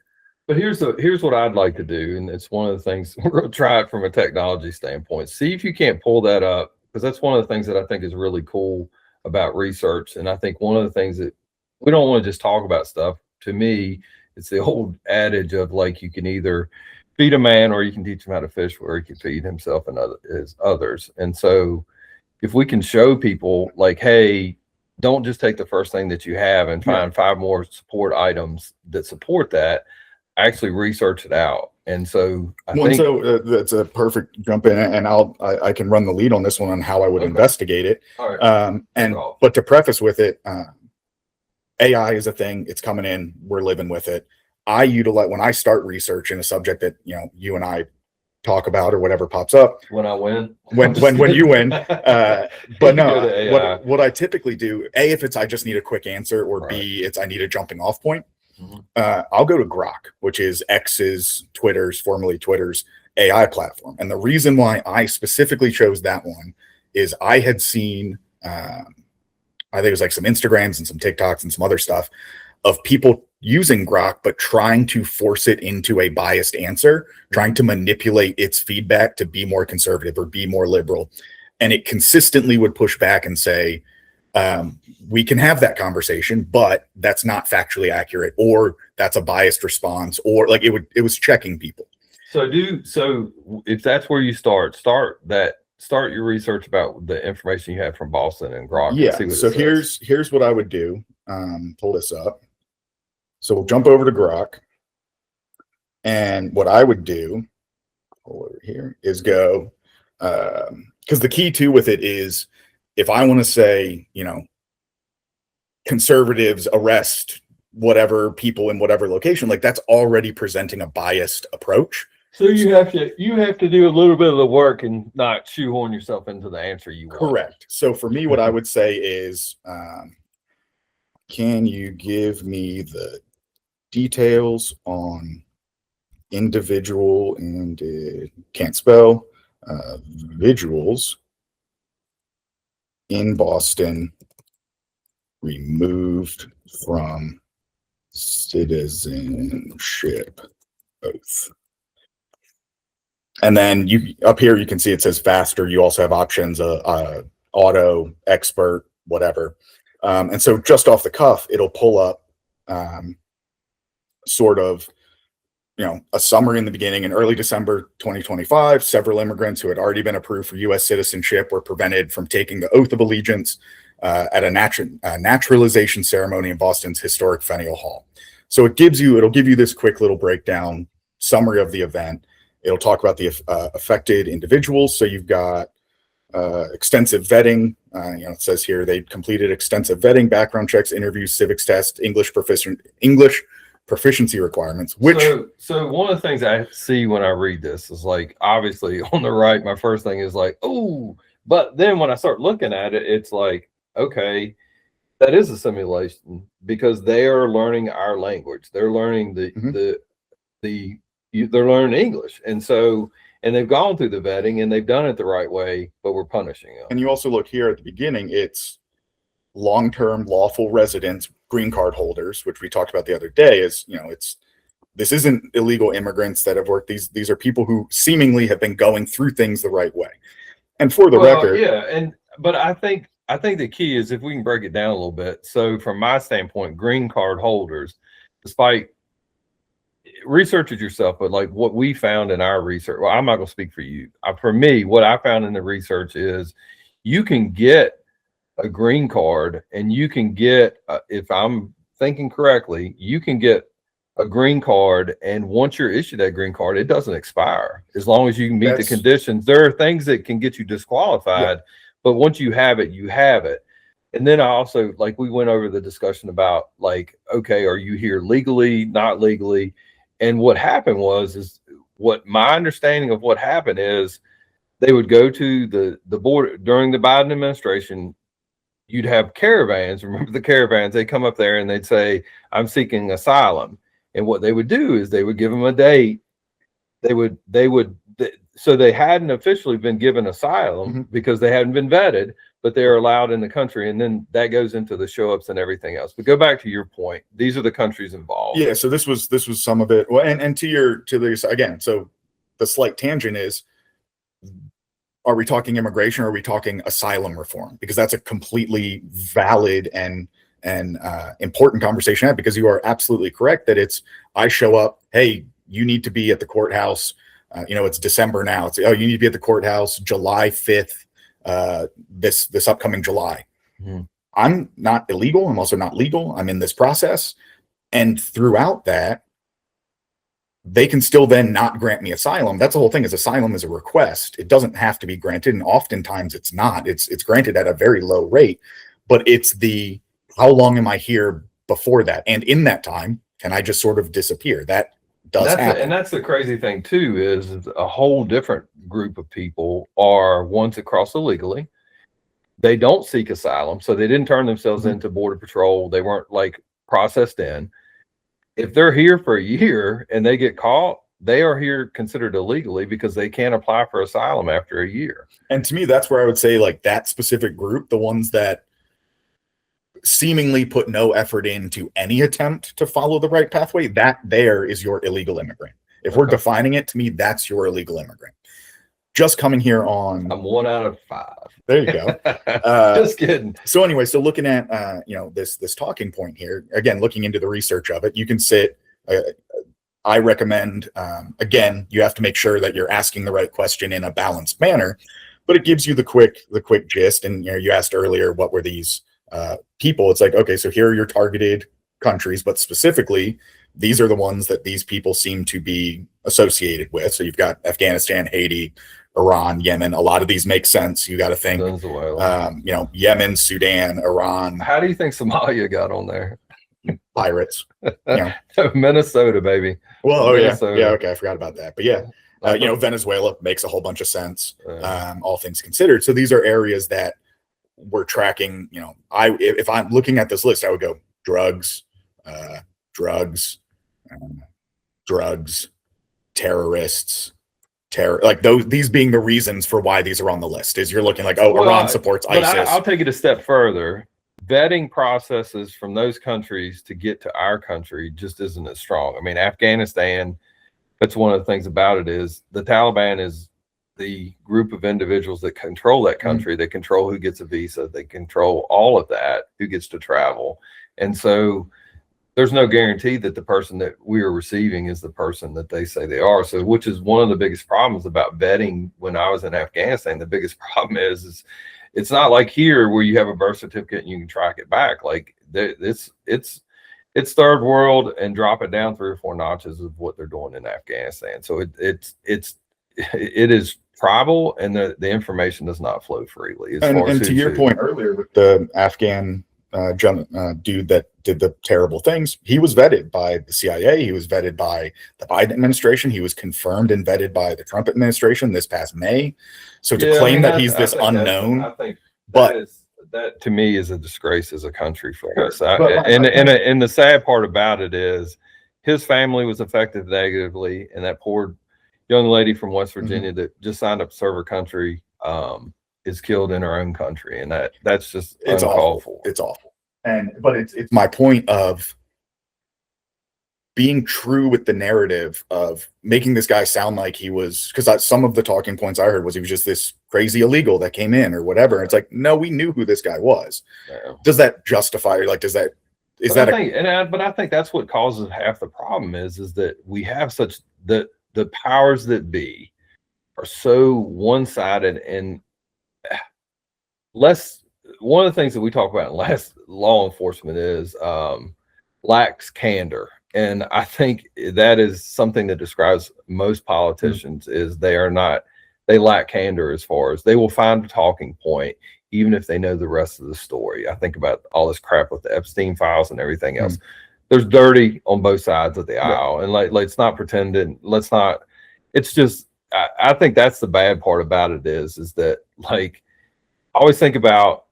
But here's what I'd like to do, and it's one of the things we're going to try it from a technology standpoint. See if you can't pull that up, because that's one of the things that I think is really cool about research. And I think one of the things that we don't want to just talk about stuff. To me, it's the old adage of like, you can either feed a man or you can teach him how to fish, or he can feed himself and others. And so if we can show people like, hey, don't just take the first thing that you have and find 5 more support items that support that. Actually research it out. And so I think that's a perfect jump in, and I can run the lead on this one on how I would investigate it. All right. But to preface with it, AI is a thing. It's coming in. We're living with it. I utilize when I start research in a subject that you and I talk about or whatever pops up. When I win, when you win. But no, what I typically do, A, if it's I just need a quick answer, or B, it's I need a jumping off point. I'll go to Grok, which is formerly Twitter's AI platform. And the reason why I specifically chose that one is I had seen, I think it was like some Instagrams and some TikToks and some other stuff of people using Grok, but trying to force it into a biased answer, trying to manipulate its feedback to be more conservative or be more liberal. And it consistently would push back and say, we can have that conversation, but that's not factually accurate, or that's a biased response, or like it was checking people. So if that's where you start your research about the information you have from Boston and Grok. Yeah. So here's what I would do. Pull this up. So we'll jump over to Grok, and what I would do over here is go, because the key too with it is, if I want to say, conservatives arrest whatever people in whatever location, like that's already presenting a biased approach. So you have to do a little bit of the work and not shoehorn yourself into the answer you want. Correct. So for me, what I would say is, can you give me the details on individual and can't spell visuals in Boston removed from citizenship oath. And then up here you can see it says faster. You also have options, auto, expert, whatever. And so just off the cuff, it'll pull up sort of a summary in the beginning. In early December 2025, several immigrants who had already been approved for U.S. citizenship were prevented from taking the oath of allegiance at a naturalization ceremony in Boston's historic Faneuil Hall. So it'll give you this quick little breakdown summary of the event. It'll talk about the affected individuals. So you've got extensive vetting. It says here they completed extensive vetting, background checks, interviews, civics tests, English proficiency requirements. So one of the things I see when I read this is like, obviously on the right, my first thing is like, oh, but then when I start looking at it, it's like, okay, that is a simulation, because they are learning our language. They're learning they're learning English. And and they've gone through the vetting and they've done it the right way, but we're punishing them. And you also look here at the beginning, it's long-term lawful residents, green card holders, which we talked about the other day. Is, you know, this isn't illegal immigrants that have worked. These are people who seemingly have been going through things the right way. And for the record, yeah, but I think the key is if we can break it down a little bit. So from my standpoint, green card holders, despite research it yourself, but like what we found in our research, well, I'm not going to speak for you. For me, what I found in the research is you can get a green card, and you can get, if I'm thinking correctly, you can get a green card, and once you're issued that green card, it doesn't expire as long as you can meet the conditions. There are things that can get you disqualified, but once you have it, you have it. And then I also, like, we went over the discussion about, like, okay, are you here legally, not legally? And what happened is what my understanding of what happened is they would go to the border during the Biden administration. You'd have caravans. Remember the caravans? They come up there and they'd say, I'm seeking asylum. And what they would do is they would give them a date. So they hadn't officially been given asylum because they hadn't been vetted, but they're allowed in the country. And then that goes into the show ups and everything else. But go back to your point. These are the countries involved. Yeah. So this was some of it. Well, and to this again. So the slight tangent is, are we talking immigration or are we talking asylum reform? Because that's a completely valid and important conversation to have, because you are absolutely correct that I show up, hey, you need to be at the courthouse. It's December now. You need to be at the courthouse July 5th, this upcoming July. I'm not illegal. I'm also not legal. I'm in this process. And throughout that, they can still then not grant me asylum. That's the whole thing, is asylum is a request. It doesn't have to be granted. And oftentimes it's not. It's granted at a very low rate, but it's how long am I here before that? And in that time, can I just sort of disappear? That does happen. And that's the crazy thing too, is a whole different group of people are ones that cross illegally. They don't seek asylum. So they didn't turn themselves into Border Patrol. They weren't like processed in. If they're here for a year and they get caught, they are here considered illegally because they can't apply for asylum after a year. And to me, that's where I would say, like, that specific group, the ones that seemingly put no effort into any attempt to follow the right pathway, that there is your illegal immigrant. If we're defining it, to me, that's your illegal immigrant. Just coming here on, I'm 1 out of 5. There you go. Just kidding. So anyway, so looking at this talking point here, again, looking into the research of it, you can sit. I recommend, again, you have to make sure that you're asking the right question in a balanced manner, but it gives you the quick gist. And you asked earlier, what were these people? It's like, okay, so here are your targeted countries, but specifically, these are the ones that these people seem to be associated with. So you've got Afghanistan, Haiti, Iran, Yemen. A lot of these make sense. You got to think, Yemen, Sudan, Iran. How do you think Somalia got on there? Pirates. Minnesota, baby. Well, Minnesota. Yeah. Okay, I forgot about that. But yeah, Venezuela makes a whole bunch of sense, all things considered. So these are areas that we're tracking. If I'm looking at this list, I would go drugs, terrorists. Like these being the reasons for why these are on the list. Is you're looking like, Iran supports ISIS. I'll take it a step further. Vetting processes from those countries to get to our country just isn't as strong. I mean, Afghanistan, that's one of the things about it, is the Taliban is the group of individuals that control that country. They control who gets a visa. They control all of that, who gets to travel. And so there's no guarantee that the person that we are receiving is the person that they say they are. So, which is one of the biggest problems about vetting when I was in Afghanistan. The biggest problem is it's not like here where you have a birth certificate and you can track it back. Like it's third world, and drop it down 3 or 4 notches of what they're doing in Afghanistan. So it is tribal, and the information does not flow freely. And to your point earlier with the Afghan dude that did the terrible things, he was vetted by the CIA. He was vetted by the Biden administration. He was confirmed and vetted by the Trump administration this past May. So to claim that he's this unknown, I think that to me is a disgrace as a country for us. And the sad part about it is his family was affected negatively, and that poor, young lady from West Virginia that just signed up to serve her country is killed in her own country, and that's just uncalled for. It's awful. But it's my point of being true with the narrative of making this guy sound like he was, because some of the talking points I heard was he was just this crazy illegal that came in or whatever. It's like, no, we knew who this guy was. Yeah. Does that justify, like, but I think that's what causes half the problem is that we have such the powers that be are so one-sided and less. One of the things that we talk about in law enforcement is lacks candor. And I think that is something that describes most politicians is they lack candor as far as they will find a talking point, even if they know the rest of the story. I think about all this crap with the Epstein files and everything else. There's dirty on both sides of the aisle. And let's not pretend it's just, I think that's the bad part about it is that, like, I always think about,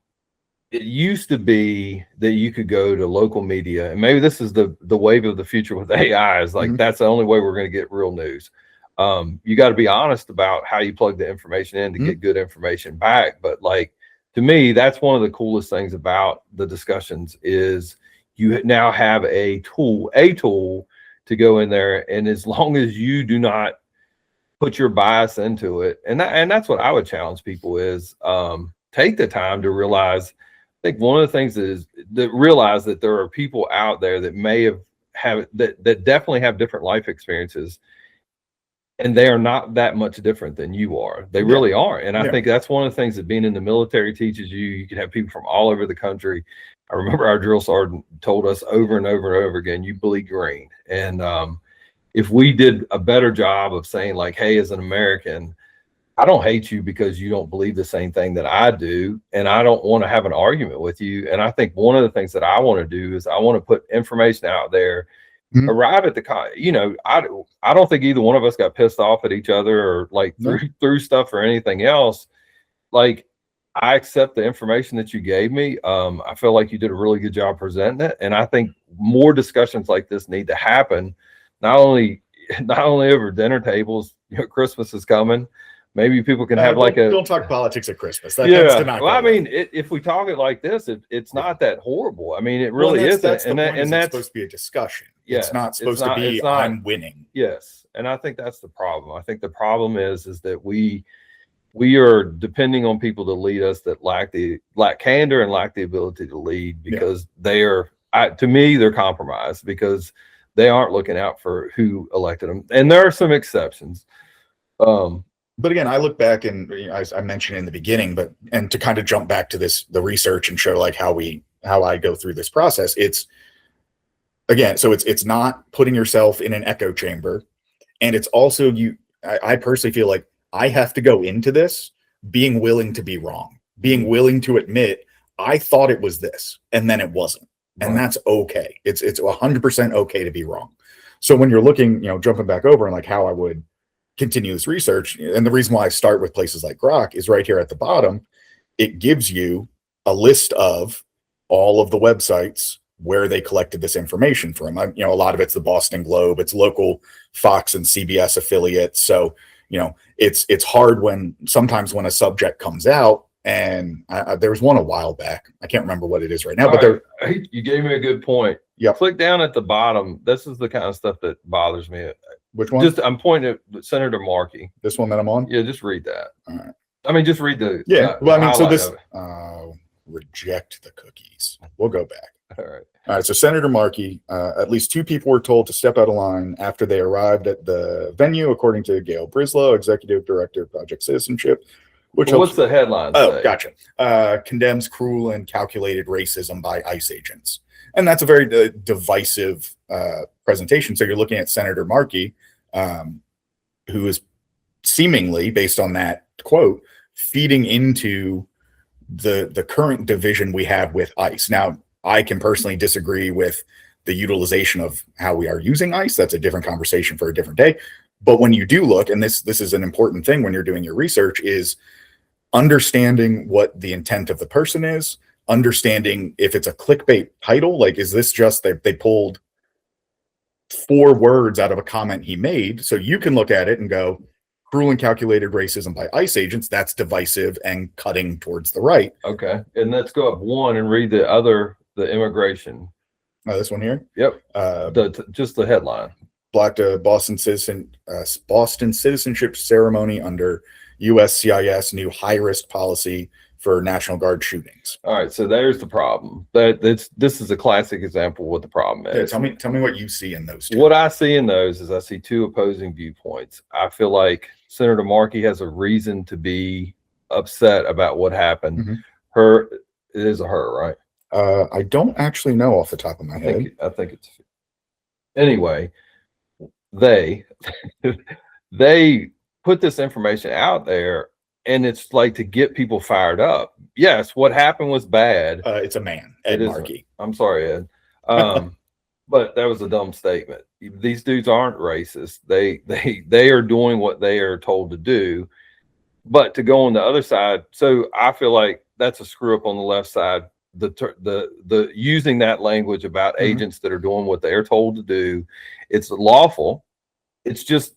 it used to be that you could go to local media, and maybe this is the wave of the future with AI is like, that's the only way we're going to get real news. You got to be honest about how you plug the information in to get good information back. But like, to me, that's one of the coolest things about the discussions is you now have a tool to go in there. And as long as you do not put your bias into it, and that's what I would challenge people is take the time to realize. I think one of the things is that realize that there are people out there that may have that definitely have different life experiences, and they are not that much different than you are. They really aren't. And I think that's one of the things that being in the military teaches you. You can have people from all over the country. I remember our drill sergeant told us over and over and over again, you bleed green. And if we did a better job of saying like, hey, as an American, I don't hate you because you don't believe the same thing that I do, and I don't want to have an argument with you. And I think one of the things that I want to do is I want to put information out there, arrive at I don't think either one of us got pissed off at each other or like through stuff or anything else. Like, I accept the information that you gave me. I feel like you did a really good job presenting it, and I think more discussions like this need to happen. Not only over dinner tables. Christmas is coming. Maybe people can have don't talk politics at Christmas. I mean, if we talk it like this, it's not that horrible. I mean, it really isn't. That's supposed to be a discussion. Yeah, it's not supposed to be I'm winning. Yes, and I think that's the problem. I think the problem is that we are depending on people to lead us that lack candor and lack the ability to lead because they're compromised because they aren't looking out for who elected them. And there are some exceptions. But again, I look back and I mentioned in the beginning, and to kind of jump back to the research and show like how I go through this process, it's not putting yourself in an echo chamber. And it's also I personally feel like I have to go into this being willing to be wrong, being willing to admit I thought it was this and then it wasn't. Right. And that's okay. It's 100% okay to be wrong. So when you're looking, jumping back over and like how I would continue this research, and the reason why I start with places like Grok is right here at the bottom. It gives you a list of all of the websites where they collected this information from. A lot of it's the Boston Globe, it's local Fox and CBS affiliates. So it's hard sometimes when a subject comes out, and there was one a while back. I can't remember what it is right now, you gave me a good point. Yeah, click down at the bottom. This is the kind of stuff that bothers me. Which one? I'm pointing at Senator Markey. This one that I'm on? Yeah, just read that. All right. I mean, just read the so this reject the cookies. We'll go back. All right. All right. So Senator Markey, at least 2 people were told to step out of line after they arrived at the venue, according to Gail Brislow, Executive Director of Project Citizenship. What's the headline? Oh, gotcha. Condemns cruel and calculated racism by ICE agents. And that's a very divisive presentation. So you're looking at Senator Markey, who is seemingly, based on that quote, feeding into the current division we have with ICE. Now, I can personally disagree with the utilization of how we are using ICE. That's a different conversation for a different day. But when you do look, and this is an important thing when you're doing your research, is understanding what the intent of the person is, understanding if it's a clickbait title, like, is this just they pulled 4 words out of a comment he made. So you can look at it and go, cruel and calculated racism by ICE agents, that's divisive and cutting towards the right. Okay. And let's go up one and read the immigration. Oh, this one here? Yep. Just the headline. Black Boston citizenship ceremony under USCIS new high-risk policy for National Guard shootings. All right, so there's the problem. This is a classic example of what the problem is. Yeah, tell me what you see in those two. What I see in those is I see two opposing viewpoints. I feel like Senator Markey has a reason to be upset about what happened. Mm-hmm. It is a her, right? I don't actually know off the top of my head. I think it's anyway. They put this information out there, and it's like to get people fired up. Yes, what happened was bad. It's a man, Ed Markey. I'm sorry, Ed. But that was a dumb statement. These dudes aren't racist. They are doing what they are told to do. But to go on the other side, so I feel like that's a screw up on the left side. The using that language about mm-hmm. agents that are doing what they're told to do, it's lawful. It's just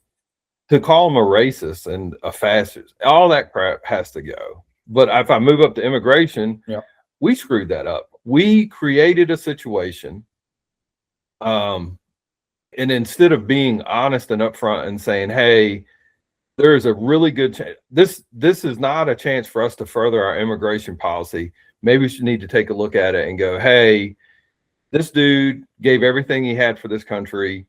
to call them a racist and a fascist, all that crap has to go. But if I move up to immigration, we screwed that up. We created a situation, and instead of being honest and upfront and saying, "Hey, there is a really good chance. This is not a chance for us to further our immigration policy. Maybe we should need to take a look at it and go, hey, this dude gave everything he had for this country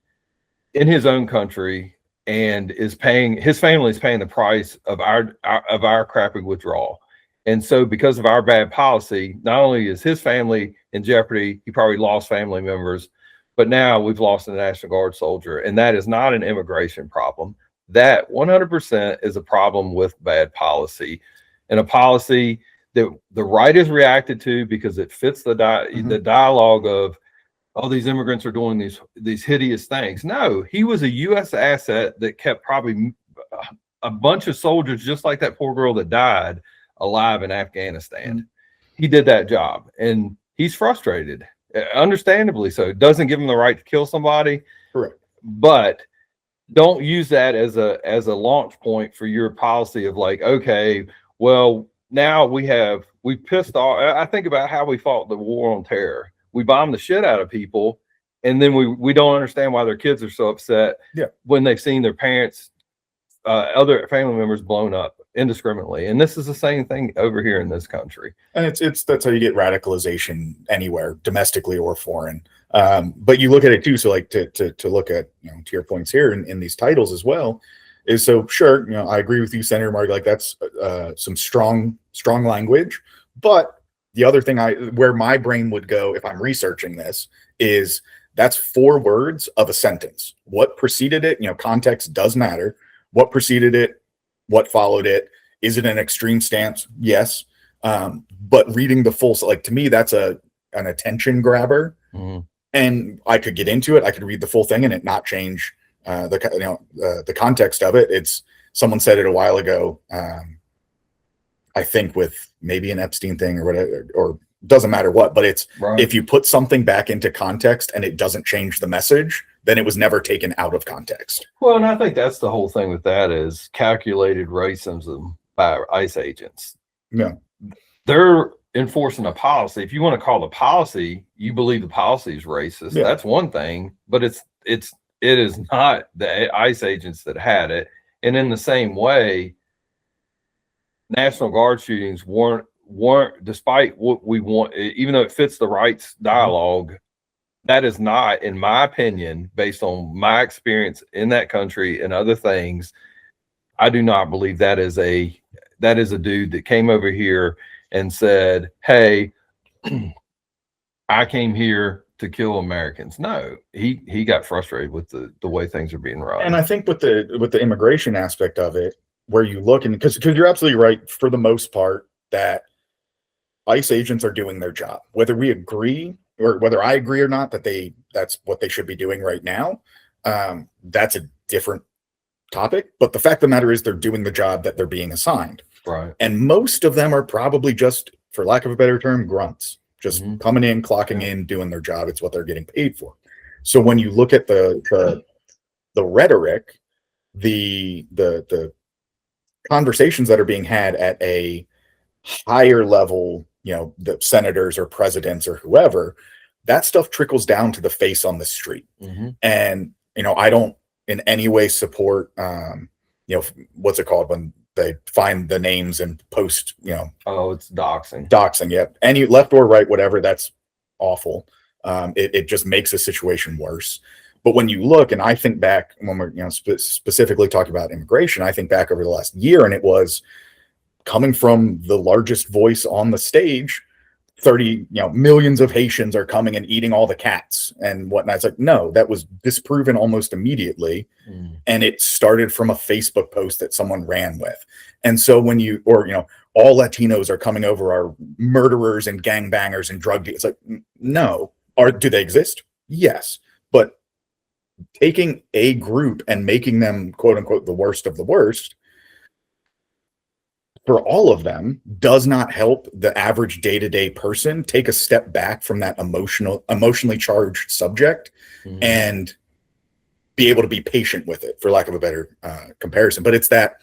in his own country and his family is paying the price of our crappy withdrawal. And so because of our bad policy, not only is his family in jeopardy, he probably lost family members, but now we've lost a National Guard soldier. And that is not an immigration problem. That 100% is a problem with bad policy, and a policy that the right is reacted to because it fits the dialogue of, oh, these immigrants are doing these hideous things. No, he was a U.S. asset that kept probably a bunch of soldiers, just like that poor girl that died, alive in Afghanistan. He did that job, and he's frustrated, understandably so. It doesn't give him the right to kill somebody. Correct. But don't use that as a launch point for your policy of like, okay, well, now we pissed off. I think about how we fought the war on terror. We bombed the shit out of people, and then we don't understand why their kids are so upset when they've seen their parents, other family members blown up indiscriminately. And this is the same thing over here in this country. And that's how you get radicalization anywhere, domestically or foreign. But you look at it too. So like to look at, to your points here in these titles as well is, so sure, I agree with you, Senator Mark, like that's some strong language. But the other thing where my brain would go if I'm researching this is that's 4 words of a sentence. What preceded it? Context does matter. What preceded it? What followed it? Is it an extreme stance? Yes. But reading the full, like to me, that's an attention grabber. Mm-hmm. And I could get into it. I could read the full thing and it not change the context of it. It's someone said it a while ago. I think with maybe an Epstein thing or whatever, or doesn't matter what, but it's right. If you put something back into context and it doesn't change the message, then it was never taken out of context. Well, and I think that's the whole thing with that is calculated racism by ICE agents. Yeah. They're enforcing a policy. If you want to call the policy, you believe the policy is racist. Yeah. That's one thing, but it is not the ICE agents that had it. And in the same way, National Guard shootings weren't despite what we want, even though it fits the rights dialogue, that is not, in my opinion, based on my experience in that country and other things, I do not believe that is a dude that came over here and said, hey, I came here to kill Americans. No, he got frustrated with the way things are being run. And I think with the immigration aspect of it, where you look, and because you're absolutely right for the most part that ICE agents are doing their job, whether we agree or whether I agree or not that's what they should be doing right now. That's a different topic. But the fact of the matter is they're doing the job that they're being assigned. Right. And most of them are probably just, for lack of a better term, grunts, just coming in, clocking in, doing their job. It's what they're getting paid for. So when you look at the rhetoric, the conversations that are being had at a higher level, the senators or presidents or whoever, that stuff trickles down to the face on the street. And I don't in any way support what's it called when they find the names and post, oh, it's doxing. Yeah, any left or right, whatever, that's awful. It just makes a situation worse. But when you look, and I think back when we're specifically talking about immigration, I think back over the last year, and it was coming from the largest voice on the stage. 30 millions of Haitians are coming and eating all the cats and whatnot. It's like, no, that was disproven almost immediately. And it started from a Facebook post that someone ran with. And so when all Latinos are coming over are murderers and gangbangers and drug dealers, it's like, no. Do they exist? Yes. But taking a group and making them, quote unquote, the worst of the worst for all of them does not help the average day-to-day person take a step back from that emotionally charged subject and be able to be patient with it, for lack of a better comparison. But it's that,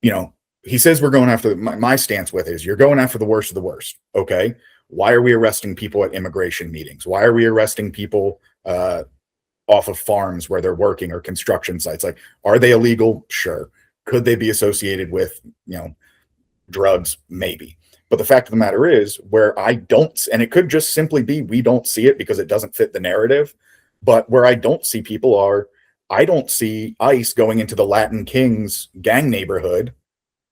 he says we're going after, my stance with it is you're going after the worst of the worst. Okay. Why are we arresting people at immigration meetings? Why are we arresting people off of farms where they're working or construction sites? Like, are they illegal? Sure. Could they be associated with, drugs? Maybe. But the fact of the matter is, where I don't, and it could just simply be we don't see it because it doesn't fit the narrative, but where I don't see people are, I don't see ICE going into the Latin Kings gang neighborhood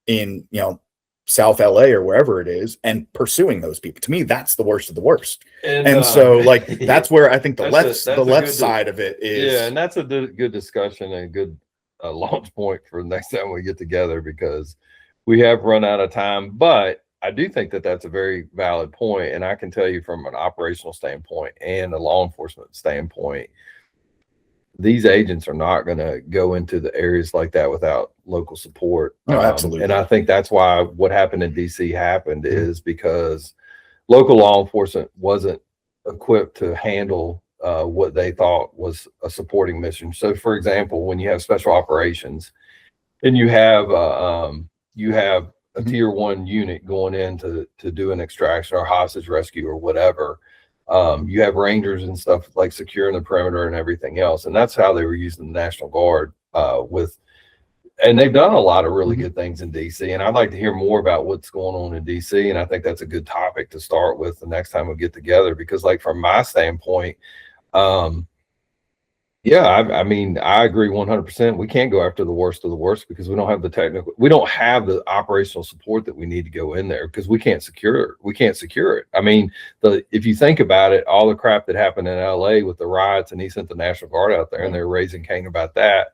in, South LA or wherever it is and pursuing those people. To me, that's the worst of the worst. And so that's where I think the left side of it is. Yeah, and that's a good discussion and a good launch point for next time we get together, because we have run out of time. But I do think that that's a very valid point. And I can tell you from an operational standpoint and a law enforcement standpoint, these agents are not going to go into the areas like that without local support. No, absolutely. And I think that's why what happened in DC happened is because local law enforcement wasn't equipped to handle what they thought was a supporting mission. So, for example, when you have special operations and you have a tier 1 unit going in to do an extraction or hostage rescue or whatever, you have rangers and stuff like securing the perimeter and everything else. And that's how they were using the National Guard and they've done a lot of really good things in DC. And I'd like to hear more about what's going on in DC. And I think that's a good topic to start with the next time we get together, because like from my standpoint, I mean, I agree 100%. We can't go after the worst of the worst because we don't have the operational support that we need to go in there, because we can't secure it. I mean, if you think about it, all the crap that happened in LA with the riots, and he sent the National Guard out there and they're raising Cain about that.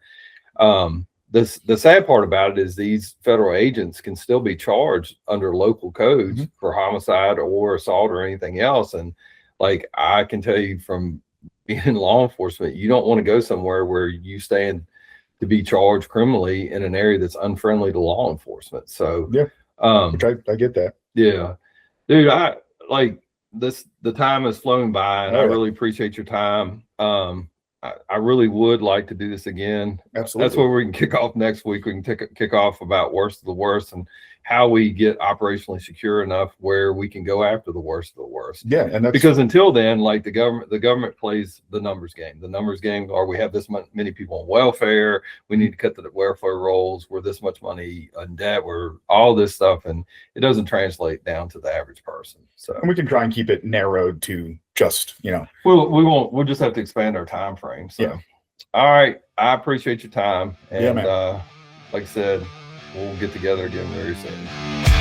The sad part about it is these federal agents can still be charged under local codes for homicide or assault or anything else. And like, I can tell you from being in law enforcement, you don't want to go somewhere where you stand to be charged criminally in an area that's unfriendly to law enforcement. So which I get that. Yeah, dude, I like this. The time is flowing by, and I really appreciate your time. I really would like to do this again. Absolutely. That's where we can kick off next week. We can kick off about worst of the worst and how we get operationally secure enough where we can go after the worst of the worst. Yeah, and that's because until then, like the government plays the numbers game. The numbers game, or we have this many people on welfare. We need to cut the welfare rolls. We're this much money in debt. We're all this stuff, and it doesn't translate down to the average person. So and we can try and keep it narrowed to just We'll just have to expand our time frame. So all right, I appreciate your time, and like I said, we'll get together again very soon.